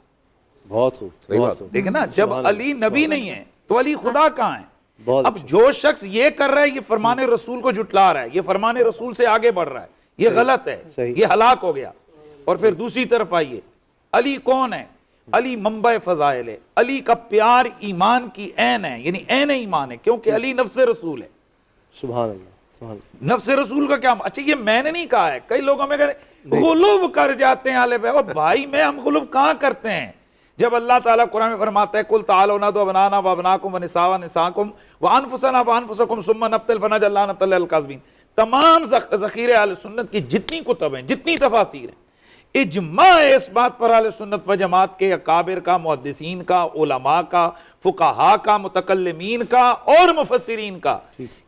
Speaker 3: بہت خوب،
Speaker 2: دیکھیں نا، جب علی نبی نہیں ہے تو علی خدا کہاں ہے؟ اب جو شخص یہ کر رہا ہے یہ فرمان رسول کو جھٹلا رہا ہے، یہ فرمان رسول سے آگے بڑھ رہا ہے، یہ غلط ہے، یہ ہلاک ہو گیا۔ اور پھر دوسری طرف آئیے، علی کون ہے؟ علی منبع فضائل ہے، علی کا پیار ایمان کی عین ہے، یعنی عین ایمان ہے، کیونکہ علی نفس رسول ہے۔
Speaker 3: سبحان اللہ۔
Speaker 2: نفس رسول کا کیا؟ اچھا یہ میں نے نہیں کہا ہے، کئی لوگ ہمیں کہتے ہیں غلو کر جاتے ہیں آل بیت، اور بھائی میں ہم غلو کہاں کرتے ہیں؟ جب اللہ تعالیٰ قرآن میں فرماتا ہے قل تعالوا ندعو ابناءنا وابناءکم ونساءنا ونساءکم وانفسنا وانفسکم ثم نبتہل فنجعل اللہ نبتہل للکاذبین، تمام ذخیرے اہل سنت کی جتنی کتب ہیں، جتنی تفاسیر ہیں، اجماع ہے اس بات پر اہل سنت و جماعت کے اکابر کا، محدثین کا، علماء کا، فقہاء کا، متکلمین کا اور مفسرین کا،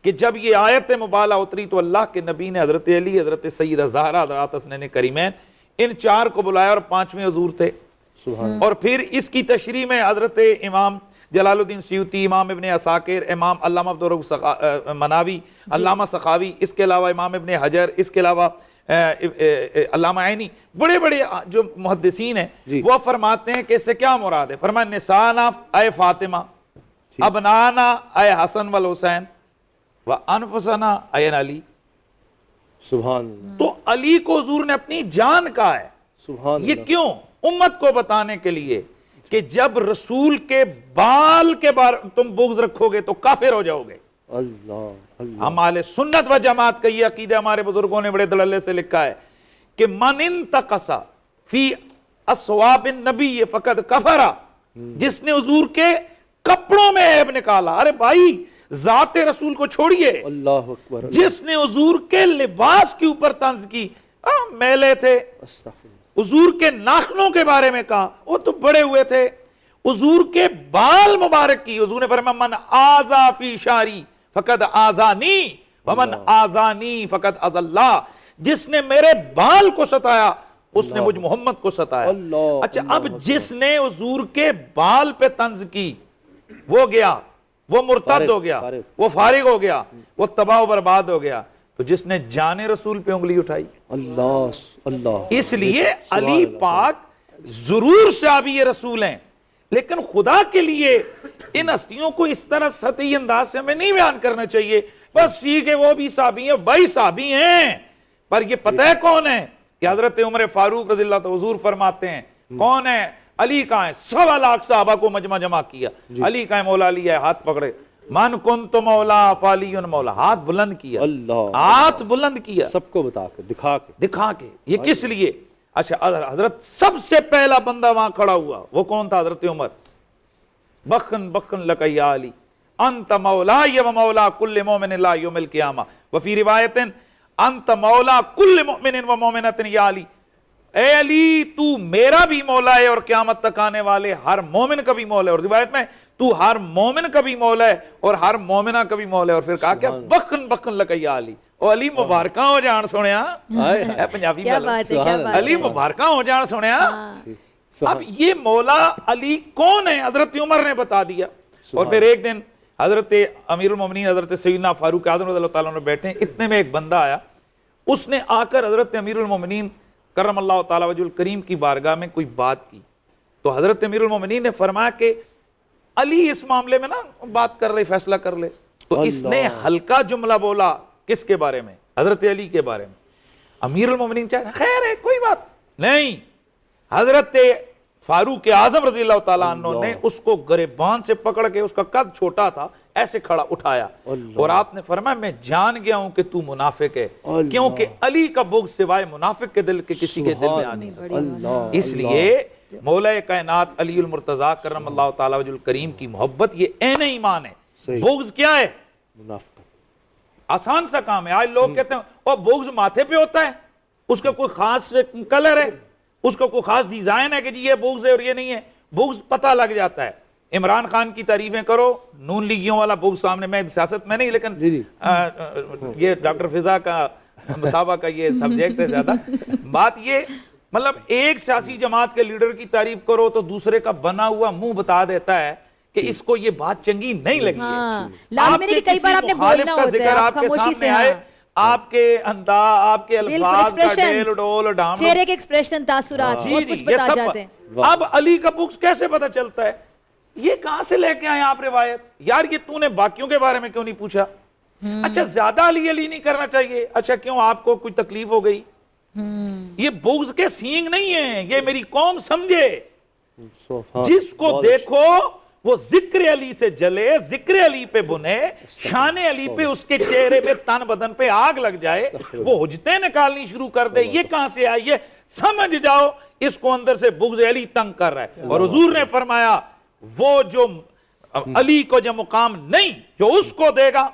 Speaker 2: کہ جب یہ آیت مبالہ اتری تو اللہ کے نبی نے حضرت علی، حضرت سیدہ زہرا، حضرات حسنین کریمین، ان 4 کو بلایا اور 5ویں حضور تھے۔ اور پھر اس کی تشریح میں حضرت امام جلال الدین سیوطی، امام ابن عساکر، امام علامہ عبدالرؤوف مناوی، علامہ سخاوی، اس کے علاوہ امام ابن حجر، اس کے علاوہ علامہ عینی، بڑے بڑے جو محدثین ہیں، وہ فرماتے ہیں کہ اس سے کیا مراد ہے؟ فرمایا نسانا اے فاطمہ، ابنانا اے حسن والحسین، وانفسنا اے علی۔
Speaker 3: سبحان اللہ۔
Speaker 2: تو علی کو حضور نے اپنی جان کہا ہے۔
Speaker 3: سبحان اللہ۔
Speaker 2: یہ کیوں؟ امت کو بتانے کے لیے کہ جب رسول کے بال کے بارے تم بغض رکھو گے تو کافر ہو جاؤ گے۔
Speaker 3: اللہ۔
Speaker 2: ہم اہل سنت و جماعت کا یہ عقیدہ، ہمارے بزرگوں نے بڑے دلالے سے لکھا ہے کہ من انتقص فی اثواب النبی فقد کفر، جس نے حضور کے کپڑوں میں عیب نکالا، ارے بھائی ذات رسول کو چھوڑیے،
Speaker 3: اللہ اکبر،
Speaker 2: جس نے حضور کے لباس کے اوپر طنز کی، میلے تھے، حضور کے ناخنوں کے بارے میں کہا، وہ تو بڑے ہوئے تھے. حضور کے بال مبارک کی حضور نے فرمایا من آذا فی شعری فقد آذانی ومن آذانی فقد آذى اللہ، جس نے میرے بال کو ستایا اس نے مجھ محمد کو ستایا. اچھا اب جس نے حضور کے بال پہ طنز کی وہ گیا، وہ مرتد ہو گیا، وہ فارغ ہو گیا، وہ تباہ و برباد ہو گیا. تو جس نے جان رسول پہ انگلی اٹھائی،
Speaker 3: اللہ
Speaker 2: اس لیے علی پاک ضرور صحابی رسول ہیں، لیکن خدا کے لیے ان ہستیوں کو اس طرح سطحی انداز سے ہمیں نہیں بیان کرنا چاہیے. بس ٹھیک ہے وہ بھی صحابی ہیں، بھائی صحابی ہیں، پر یہ پتہ ہے کون ہے کہ حضرت عمر فاروق رضی اللہ تعالی حضور فرماتے ہیں کون ہے؟ علی کہاں ہے؟ 1.25 لاکھ صحابہ کو مجمع جمع کیا. علی کہاں ہے؟ مولا علی ہے. ہاتھ پکڑے، من کنت مولا فعلی مولا، ہاتھ بلند کیا، ہاتھ بلند کیا،
Speaker 3: سب کو بتا کے
Speaker 2: دکھا کے. یہ کس لیے؟ اچھا حضرت سب سے پہلا بندہ وہاں کھڑا ہوا وہ کون تھا؟ حضرت عمر. بخن بخن لک یا علی انت مولاي ومولا كل مؤمن لا يوم القيامه وفي روایت انت مولا كل مؤمن ومؤمنة یا علی، اے علی تو میرا بھی مولا ہے اور قیامت تک آنے والے ہر مومن کا بھی مولا ہے. اور روایت میں تو ہر مومن کا بھی مولا ہے اور ہر مومنہ کا بھی مولا ہے. اور پھر کہا کیا؟ بخن بخن لک یا علی. او علی مبارکاں ہو جان سنیا، اے پنجابی میں علی مبارکاں ہو جان سنیا. اب یہ مولا علی کون ہے؟ حضرت عمر نے بتا دیا. اور پھر ایک دن حضرت امیر المومنین حضرت سیدنا فاروق اعظم رضی اللہ تعالیٰ عنہ بیٹھے، اتنے میں ایک بندہ آیا، اس نے آ کر حضرت امیر المومنین کرم اللہ تعالیٰ وجہ الکریم کی بارگاہ میں کوئی بات کی. تو حضرت امیر المومنین نے فرمایا کہ علی اس معاملے میں نا بات کر لے، فیصلہ کر لے. تو اس نے ہلکا جملہ بولا کس کے بارے میں؟ حضرت علی کے بارے میں. امیر المومنین چاہے خیر ہے کوئی بات نہیں، حضرت فاروق اعظم رضی اللہ تعالیٰ عنہ نے اس کو گریبان سے پکڑ کے، اس کا قد چھوٹا تھا، ایسے کھڑا اٹھایا اور آپ نے فرمایا میں جان گیا ہوں کہ تو منافق ہے، کیونکہ علی کا بغض سوائے منافق کے دل کے کسی کے دل میں آ نہیں سکتا. اس لیے مولا کائنات علی المرتضیٰ کرم اللہ تعالیٰ وجہ الکریم کی محبت یہ عین ایمان ہے. بغض کیا ہے؟
Speaker 3: منافقت.
Speaker 2: آسان سا کام ہے. آج لوگ کہتے ہیں اور بغض ماتھے پہ ہوتا ہے، اس کا کوئی خاص کلر ہے، اس کا کوئی خاص ڈیزائن ہے کہ جی یہ بغض ہے اور یہ نہیں ہے. بغض پتہ لگ جاتا ہے. عمران خان کی تعریفیں کرو، نون لیگیوں والا بغض سامنے، میں سیاست میں نہیں لیکن یہ ڈاکٹر فضا کا مسابقہ کا یہ سبجیکٹ ہے زیادہ. بات یہ مطلب ایک سیاسی جماعت کے لیڈر کی تعریف کرو تو دوسرے کا بنا ہوا منہ بتا دیتا ہے کہ اس کو یہ بات چنگی نہیں لگی ہے. آپ کے کسی مخالف کا ذکر آپ کے سامنے آئے، آپ کے انداز، آپ کے الفاظ کا ڈیل ڈول ڈام،
Speaker 1: چہرے کے ایکسپریشن، تاثرات بہت کچھ بتا جاتے ہیں.
Speaker 2: اب علی کا بغض کیسے پتہ چلتا ہے؟ یہ کہاں سے لے کے آئے آپ روایت؟ یار یہ تو نے باقیوں کے بارے میں کیوں نہیں پوچھا؟ اچھا زیادہ علی علی نہیں کرنا چاہیے. اچھا کیوں آپ کو کوئی تکلیف ہو گئی؟ یہ بغض کے سینگ نہیں ہیں، یہ میری قوم سمجھے. جس کو دیکھو وہ ذکر علی سے جلے، ذکر علی پہ بنے، شان علی پہ، اس کے چہرے پہ، تن بدن پہ آگ لگ جائے، وہ حجتیں نکالنی شروع کر دے. یہ کہاں سے آئی ہے؟ سمجھ جاؤ اس کو اندر سے بغض علی تنگ کر رہا ہے. اور حضور نے فرمایا وہ جو علی کو جو مقام نہیں جو اس کو دے گا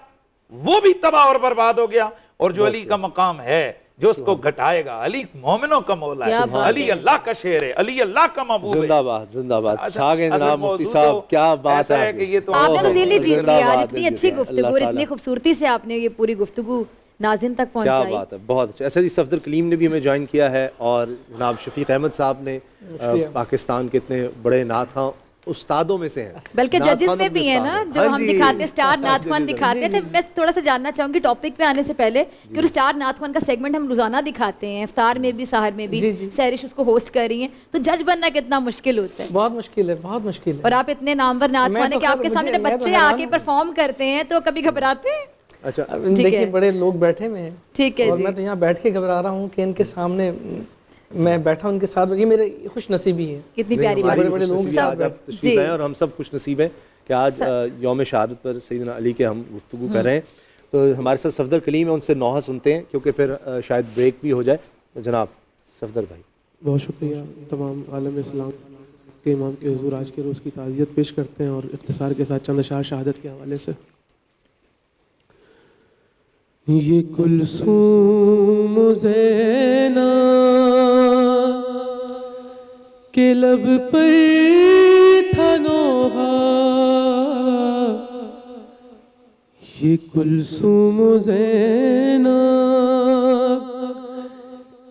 Speaker 2: وہ بھی تباہ اور برباد ہو گیا، اور جو علی کا مقام ہے جو اس کو گھٹائے گا. علی مومنوں کا مولا ہے، علی اللہ کا شیر ہے، علی اللہ کا محبوب ہے.
Speaker 3: زندہ باد زندہ باد. چھا گئے جناب مفتی صاحب، کیا بات ہے
Speaker 2: کہ یہ تو
Speaker 1: آپ نے تو دل ہی جیت لیا. اتنی اچھی گفتگو اور اتنی خوبصورتی سے آپ نے یہ پوری گفتگو ناظرین تک پہنچائی.
Speaker 3: کیا بات ہے، بہت اچھا. ایسا جی صفدر کلیم نے بھی ہمیں جوائن کیا ہے، اور جناب شفیق احمد صاحب نے پاکستان کے اتنے بڑے نعت خواں استادوں میں سے ہیں،
Speaker 1: بلکہ ججز میں بھی ہیں نا جو ہم دکھاتے، سٹار نعت خوان دکھاتے ہیں. اچھا میں تھوڑا سا جاننا چاہوں گی ٹاپک پہ آنے سے پہلے کہ سٹار نعت خوان کا سیگمنٹ ہم روزانہ دکھاتے ہیں، افطار میں بھی، سحر میں بھی. سہرش اس کو ہوسٹ کر رہی ہیں، تو جج بننا کتنا مشکل ہوتا ہے؟
Speaker 6: بہت مشکل ہے، بہت مشکل ہے.
Speaker 1: اور آپ اتنے نامور نعت خوان ہیں کہ آپ کے سامنے بچے آ کے پرفارم کرتے ہیں تو کبھی گھبراتے ہیں؟
Speaker 3: اچھا
Speaker 6: دیکھیے بڑے لوگ بیٹھے ہوئے ہیں،
Speaker 1: ٹھیک ہے
Speaker 6: اور
Speaker 1: جی،
Speaker 6: میں تو یہاں بیٹھ کے گھبرا رہا ہوں کہ ان کے سامنے میں بیٹھا ان کے ساتھ. یہ میرے خوش نصیبی ہے،
Speaker 1: کتنی پیاری بات.
Speaker 6: بڑے بڑے لوگ
Speaker 3: آج آپ تشریف آئے، اور ہم سب خوش نصیب ہیں کہ آج یوم شہادت پر سیدنا علی کے ہم گفتگو کر رہے ہیں. تو ہمارے ساتھ صفدر کلیم ہے، ان سے نوحہ سنتے ہیں کیونکہ پھر شاید بریک بھی ہو جائے. جناب صفدر بھائی.
Speaker 7: بہت شکریہ. تمام عالم اسلام کے امام کے حضور آج کے روز کی تعزیت پیش کرتے ہیں، اور اختصار کے ساتھ چند اشعار شہادت کے حوالے سے. یہ کلثوم زینب کے لب پر تھا نوحہ یہ کلثوم و زینب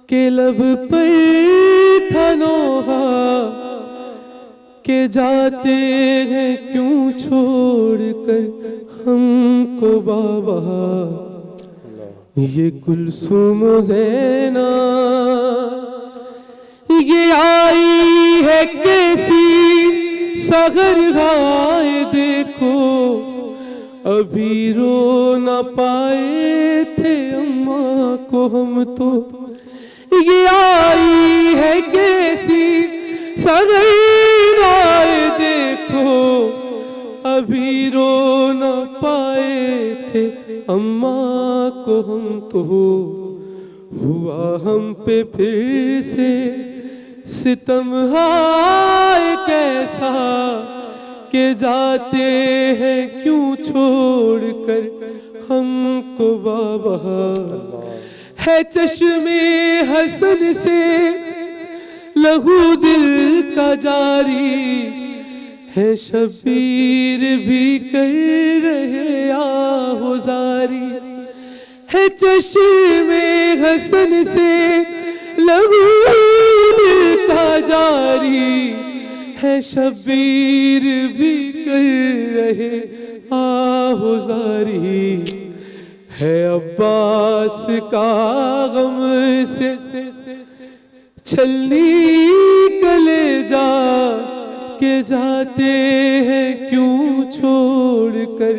Speaker 7: کے لب پر تھا نوحہ کہ جاتے ہیں کیوں چھوڑ کر ہم کو بابا یہ کلثوم و زینب یہ آئی ہے کیسی سحرگاہ دیکھو ابھی رو نہ پائے تھے اماں کو ہم تو یہ آئی ہے کیسی سحرگاہ دیکھو ابھی رو نہ پائے تھے اماں کو ہم تو ہوا ہم پہ پھر سے ستم ہائے کیسا کہ جاتے ہیں کیوں چھوڑ کر ہم کو بابا ہے چشم حسن سے لہو دل کا جاری ہے شبیر بھی کر رہے آہوزاری ہے چشم حسن سے لہو دل کا جاری ہے شبیر بھی کر رہے آہوزاری ہے عباس کا غم سے چھلنی کلیجا کہ جاتے ہیں کیوں چھوڑ کر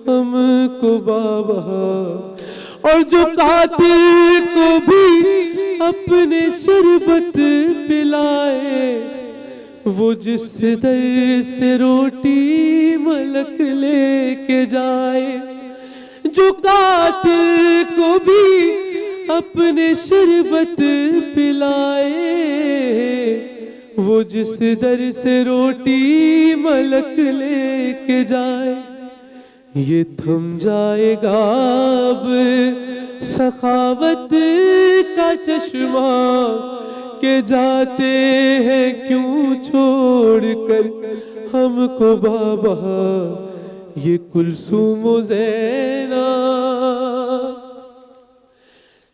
Speaker 7: ہم کو بابا اور جو قاتل کو بھی اپنے شربت پلائے وہ جس در سے روٹی ملک لے کے جائے جو قاتل کو بھی اپنے شربت پلائے وہ جس در سے روٹی ملک لے کے جائے یہ تھم جائے گا اب سخاوت کا چشمہ کہ جاتے ہیں کیوں چھوڑ کر ہم کو بابا یہ کلثوم و زینب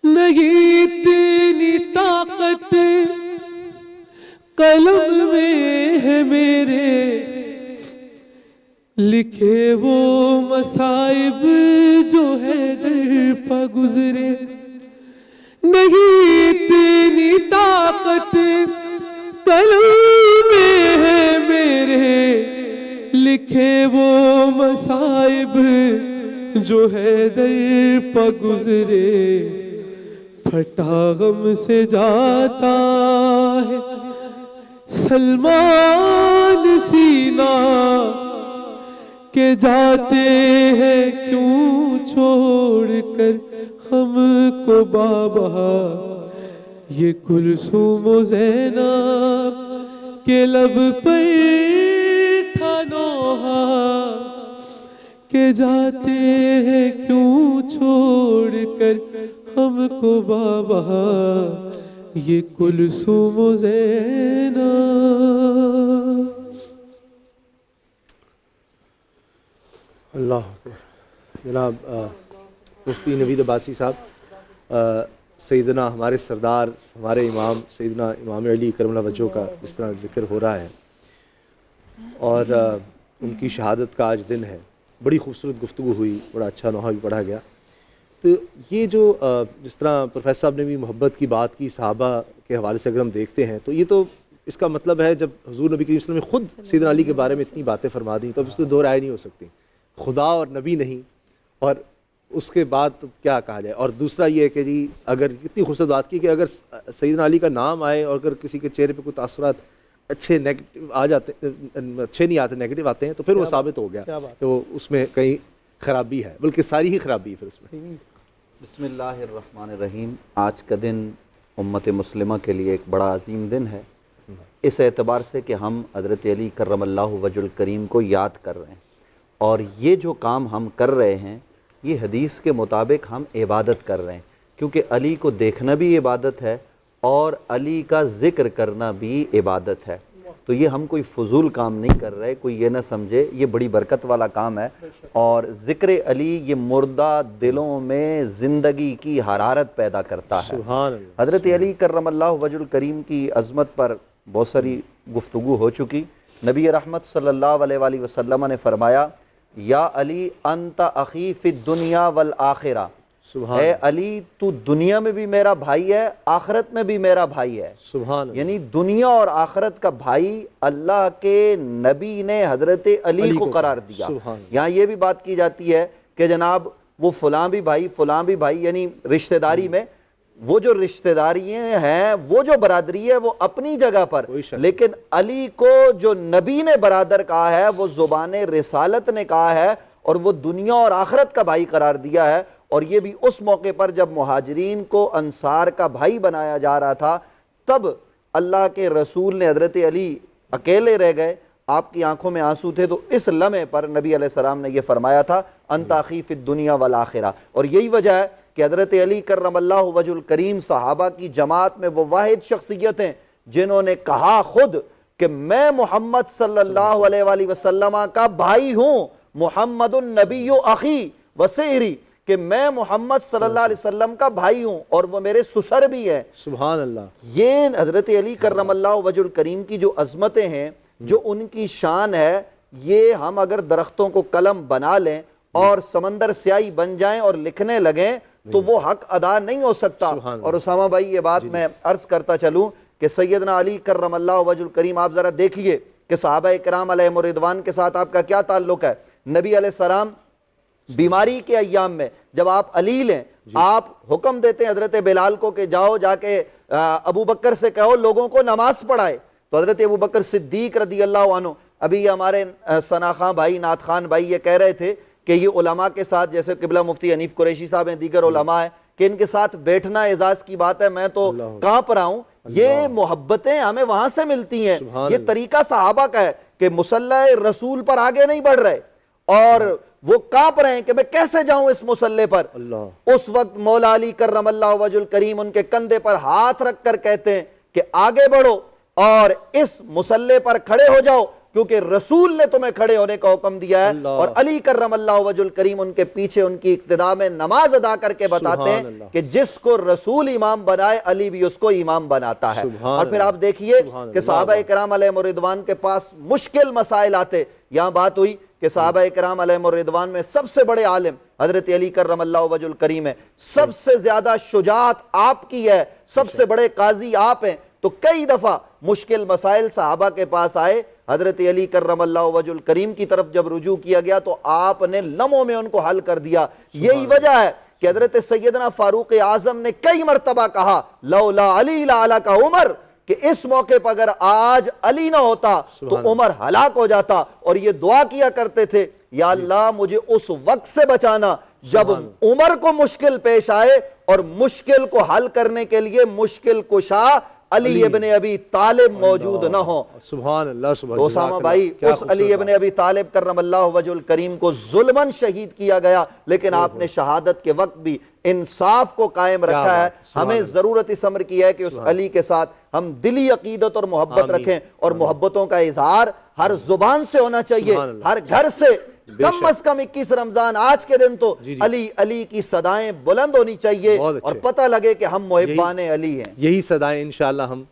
Speaker 7: نہیں اتنی طاقت قلم میں ہے میرے لکھے وہ مصائب جو ہے در پا گزرے نہیں اتنی طاقت قلم میں ہے میرے لکھے وہ مصائب جو ہے در پا گزرے پھٹا غم سے جاتا ہے سلمان سینہ کہ جاتے ہیں کیوں چھوڑ کر ہم کو بابا یہ کلثوم و زینب کے لب پر تھا نوحہ کہ جاتے ہیں کیوں چھوڑ کر ہم کو بابا یہ کلثوم و زینب.
Speaker 3: اللہ جناب مفتی نوید عباسی صاحب، سیدنا ہمارے سردار ہمارے امام سیدنا امام علی کرم اللہ وجہہ کا جس طرح ذکر ہو رہا ہے اور ان کی شہادت کا آج دن ہے، بڑی خوبصورت گفتگو ہوئی، بڑا اچھا نوحہ بھی پڑھا گیا. تو یہ جو جس طرح پروفیسر صاحب نے بھی محبت کی بات کی صحابہ کے حوالے سے اگر ہم دیکھتے ہیں تو یہ تو اس کا مطلب ہے جب حضور نبی کریم صلی اللہ علیہ وسلم نے خود سیدنا علی کے بارے میں اتنی باتیں فرما دیں تو اب اس سے دو رائے نہیں ہو سکتی، خدا اور نبی نہیں، اور اس کے بعد تو کیا کہا جائے. اور دوسرا یہ ہے کہ جی اگر اتنی خوبصورت بات کی کہ اگر سیدنا علی کا نام آئے اور اگر کسی کے چہرے پہ کوئی تاثرات اچھے نیگیٹو آ جاتے، اچھے نہیں آتے، نیگیٹو آتے ہیں تو پھر وہ ثابت ہو گیا کہ وہ اس میں کہیں خرابی ہے، بلکہ ساری ہی خرابی ہے پھر اس میں.
Speaker 8: بسم اللہ الرحمن الرحیم. آج کا دن امت مسلمہ کے لیے ایک بڑا عظیم دن ہے، اس اعتبار سے کہ ہم حضرت علی کرم اللہ وجہ الکریم کو یاد کر رہے ہیں، اور یہ جو کام ہم کر رہے ہیں یہ حدیث کے مطابق ہم عبادت کر رہے ہیں، کیونکہ علی کو دیکھنا بھی عبادت ہے اور علی کا ذکر کرنا بھی عبادت ہے. تو یہ ہم کوئی فضول کام نہیں کر رہے, کوئی یہ نہ سمجھے, یہ بڑی برکت والا کام ہے. اور ذکر علی یہ مردہ دلوں میں زندگی کی حرارت پیدا کرتا ہے.
Speaker 3: سبحان اللہ.
Speaker 8: حضرت علی کرم اللہ وجہ الکریم کی عظمت پر بہت ساری گفتگو ہو چکی. نبی رحمت صلی اللہ علیہ وآلہ وسلم نے فرمایا یا علی انت اخی فی الدنیا والآخرہ, اے علی تو دنیا میں بھی میرا بھائی ہے, آخرت میں بھی میرا بھائی ہے.
Speaker 3: سبحان اللہ.
Speaker 8: یعنی دنیا اور آخرت کا بھائی اللہ کے نبی نے حضرت علی کو قرار دیا. یہاں یہ بھی بات کی جاتی ہے کہ جناب وہ فلاں بھی بھائی, یعنی رشتہ داری میں وہ جو رشتہ داریاں ہیں, وہ جو برادری ہے وہ اپنی جگہ پر, لیکن علی کو جو نبی نے برادر کہا ہے, وہ زبان رسالت نے کہا ہے, اور وہ دنیا اور آخرت کا بھائی قرار دیا ہے. اور یہ بھی اس موقع پر جب مہاجرین کو انصار کا بھائی بنایا جا رہا تھا, تب اللہ کے رسول نے حضرت علی اکیلے رہ گئے, آپ کی آنکھوں میں آنسو تھے, تو اس لمحے پر نبی علیہ السلام نے یہ فرمایا تھا انت اخی فی الدنیا والآخرہ. اور یہی وجہ ہے کہ حضرت علی کرم اللہ وجہ الکریم صحابہ کی جماعت میں وہ واحد شخصیت ہیں جنہوں نے کہا خود کہ میں محمد صلی اللہ علیہ وآلہ وسلم کا بھائی ہوں, محمد النبی اخی وسیری, کہ میں محمد صلی اللہ علیہ وسلم کا بھائی ہوں اور وہ میرے سسر بھی ہیں.
Speaker 3: سبحان اللہ.
Speaker 8: یہ حضرت علی کرم اللہ وجہ الکریم کی جو عظمتیں ہیں, جو ان کی شان ہے, یہ ہم اگر درختوں کو قلم بنا لیں اور سمندر سیاہی بن جائیں اور لکھنے لگیں تو وہ حق ادا نہیں ہو سکتا. اور اسامہ بھائی یہ بات میں عرض کرتا چلوں کہ سیدنا علی کرم اللہ وجہ الکریم آپ ذرا دیکھیے کہ صحابہ کرام علیہم الرضوان کے ساتھ آپ کا کیا تعلق ہے. نبی علیہ السلام بیماری کے ایام میں جب آپ علیل ہیں, آپ حکم دیتے ہیں حضرت بلال کو کہ جاؤ جا کے ابو بکر سے کہو لوگوں کو نماز پڑھائے. تو حضرت ابو بکر صدیق رضی اللہ عنہ, ابھی یہ ہمارے ثنا خان بھائی, نعت خان بھائی یہ کہہ رہے تھے کہ یہ علماء کے ساتھ, جیسے قبلہ مفتی حنیف قریشی صاحب ہیں, دیگر علماء ہیں, کہ ان کے ساتھ بیٹھنا اعزاز کی بات ہے, میں تو کہاں پر آؤں. یہ محبتیں ہمیں وہاں سے ملتی ہیں. یہ طریقہ صحابہ کا ہے کہ مصلی رسول پر آگے نہیں بڑھ رہے, اور وہ کانپ رہے ہیں کہ میں کیسے جاؤں اس مصلی پر. اس وقت مولا علی کرم اللہ وجہ الکریم ان کے کندھے پر ہاتھ رکھ کر کہتے ہیں کہ آگے بڑھو اور اس مصلی پر کھڑے ہو جاؤ, کیونکہ رسول نے تمہیں کھڑے ہونے کا حکم دیا ہے. اور علی کرم اللہ وجہ الکریم ان کے پیچھے ان کی اقتداء میں نماز ادا کر کے بتاتے ہیں کہ جس کو رسول امام بنائے علی بھی اس کو امام بناتا ہے. اور پھر آپ دیکھیے کہ صحابہ کرام علیہم الرضوان کے پاس مشکل مسائل آتے. یہاں بات ہوئی کہ صحابہ کرام علیہم الرضوان میں سب سے بڑے عالم حضرت علی کرم اللہ وجہ الکریم ہے, سب سے زیادہ شجاعت آپ کی ہے, سب سے بڑے قاضی آپ ہیں. تو کئی دفعہ مشکل مسائل صحابہ کے پاس آئے, حضرت علی کرم اللہ وجہ الکریم کی طرف جب رجوع کیا گیا تو آپ نے لمحوں میں ان کو حل کر دیا. یہی وجہ ہے کہ حضرت سیدنا فاروق اعظم نے کئی مرتبہ کہا لولا علی لعلک عمر, کہ اس موقع پر اگر آج علی نہ ہوتا تو عمر ہلاک ہو جاتا. اور یہ دعا کیا کرتے تھے یا اللہ مجھے اس وقت سے بچانا جب عمر کو مشکل پیش آئے اور مشکل کو حل کرنے کے لیے مشکل کشا علی ابن ابی طالب موجود نہ ہو.
Speaker 3: سبحان اللہ. سبحان
Speaker 8: اللہ. اسامہ بھائی, اس علی ابن ابی طالب کرم اللہ وجہ الکریم کو ظلماً شہید کیا گیا, لیکن آپ نے شہادت کے وقت بھی انصاف کو قائم رکھا ہے. ہمیں ضرورت اس امر کی ہے کہ اس علی کے ساتھ ہم دلی عقیدت اور محبت رکھیں, اور محبتوں کا اظہار ہر زبان سے ہونا چاہیے, ہر گھر سے. کم از کم 21 رمضان آج کے دن تو علی علی کی صدائیں بلند ہونی چاہیے, اور پتہ لگے کہ ہم محبان علی ہیں.
Speaker 3: یہی صدائیں انشاءاللہ ہم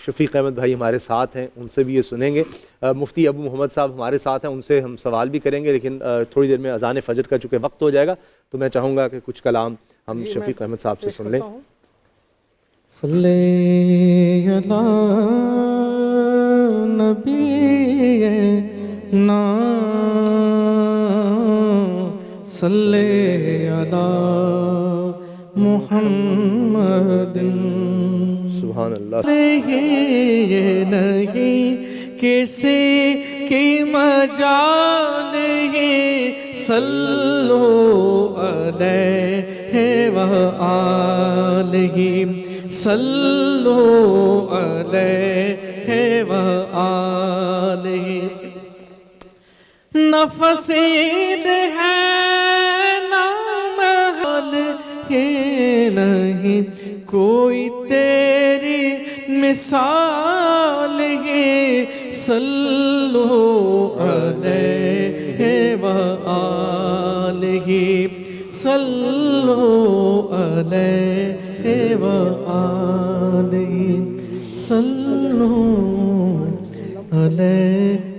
Speaker 3: شفیق احمد بھائی ہمارے ساتھ ہیں, ان سے بھی یہ سنیں گے. مفتی ابو محمد صاحب ہمارے ساتھ ہیں, ان سے ہم سوال بھی کریں گے, لیکن تھوڑی دیر میں اذان فجر کا چونکہ وقت ہو جائے گا تو میں چاہوں گا کہ کچھ کلام ہم شفیق احمد صاحب سے سن لیں.
Speaker 6: صلی علی نبی نا صلی علی محمد.
Speaker 3: سبحان اللہ.
Speaker 6: یہ نہیں کسی کی مجال ہے, صلو علیہ وآلہ, صلو علیہ وآلہ. نفسید ہے نام حل ہی نہیں, کوئی تیری مثال ہے صلو علیہ وآلہ صلو علیہ وآلہ صلو علیہ